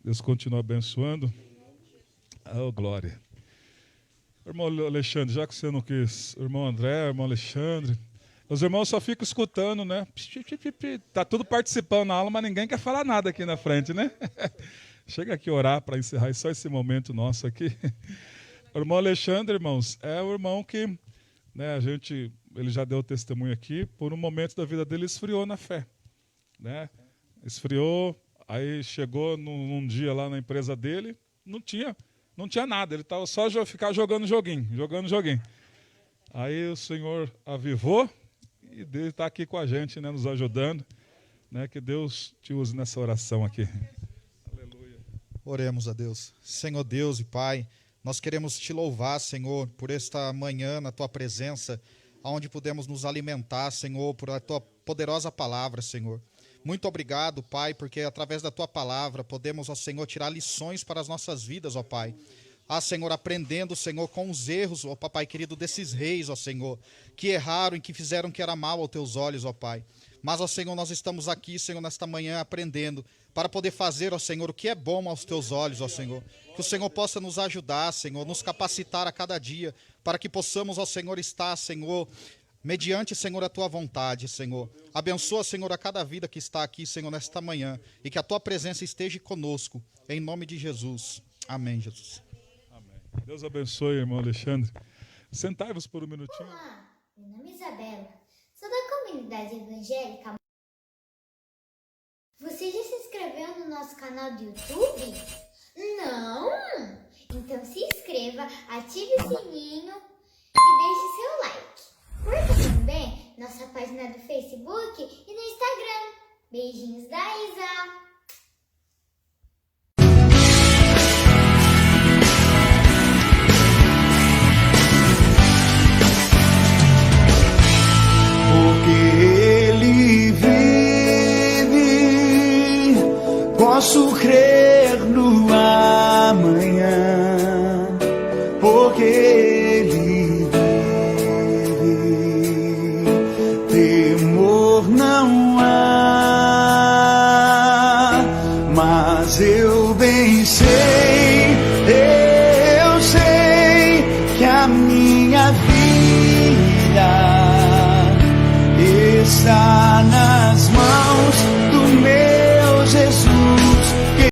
S1: Deus continua abençoando. Oh, glória. Irmão Alexandre, já que você não quis, irmão André, irmão Alexandre, os irmãos só ficam escutando, né? Tá tudo participando na aula, mas ninguém quer falar nada aqui na frente, né? Chega aqui orar para encerrar só esse momento nosso aqui. O irmão Alexandre, irmãos, é o irmão que, né, ele já deu testemunho aqui, por um momento da vida dele esfriou na fé, né? Esfriou, aí chegou num dia lá na empresa dele, não tinha nada, ele estava só ficar jogando joguinho. Aí o Senhor avivou e Deus está aqui com a gente, né, nos ajudando, né, que Deus te use nessa oração aqui. Aleluia.
S4: Oremos a Deus. Senhor Deus e Pai, nós queremos te louvar, Senhor, por esta manhã na tua presença, onde podemos nos alimentar, Senhor, por a tua poderosa palavra, Senhor. Muito obrigado, Pai, porque através da tua palavra podemos, ó Senhor, tirar lições para as nossas vidas, ó Pai. Senhor, aprendendo, Senhor, com os erros, ó Papai querido, desses reis, ó Senhor, que erraram e que fizeram que era mal aos teus olhos, ó Pai. Mas, ó Senhor, nós estamos aqui, Senhor, nesta manhã aprendendo para poder fazer, ó Senhor, o que é bom aos teus olhos, ó Senhor. Que o Senhor possa nos ajudar, Senhor, nos capacitar a cada dia, para que possamos, ó Senhor, estar, Senhor, mediante, Senhor, a tua vontade, Senhor. Abençoa, Senhor, a cada vida que está aqui, Senhor, nesta manhã. E que a tua presença esteja conosco, em nome de Jesus. Amém, Jesus.
S1: Amém. Deus abençoe, irmão Alexandre. Sentai-vos por um minutinho.
S5: Olá, meu nome é Isabela. Sou da comunidade evangélica. Você já se inscreveu no nosso canal do YouTube? Não? Então se inscreva, ative o sininho e deixe seu like. Curta também nossa página do Facebook e no Instagram. Beijinhos da Isa!
S6: Posso crer no amanhã, porque Ele vive. Temor não há, mas eu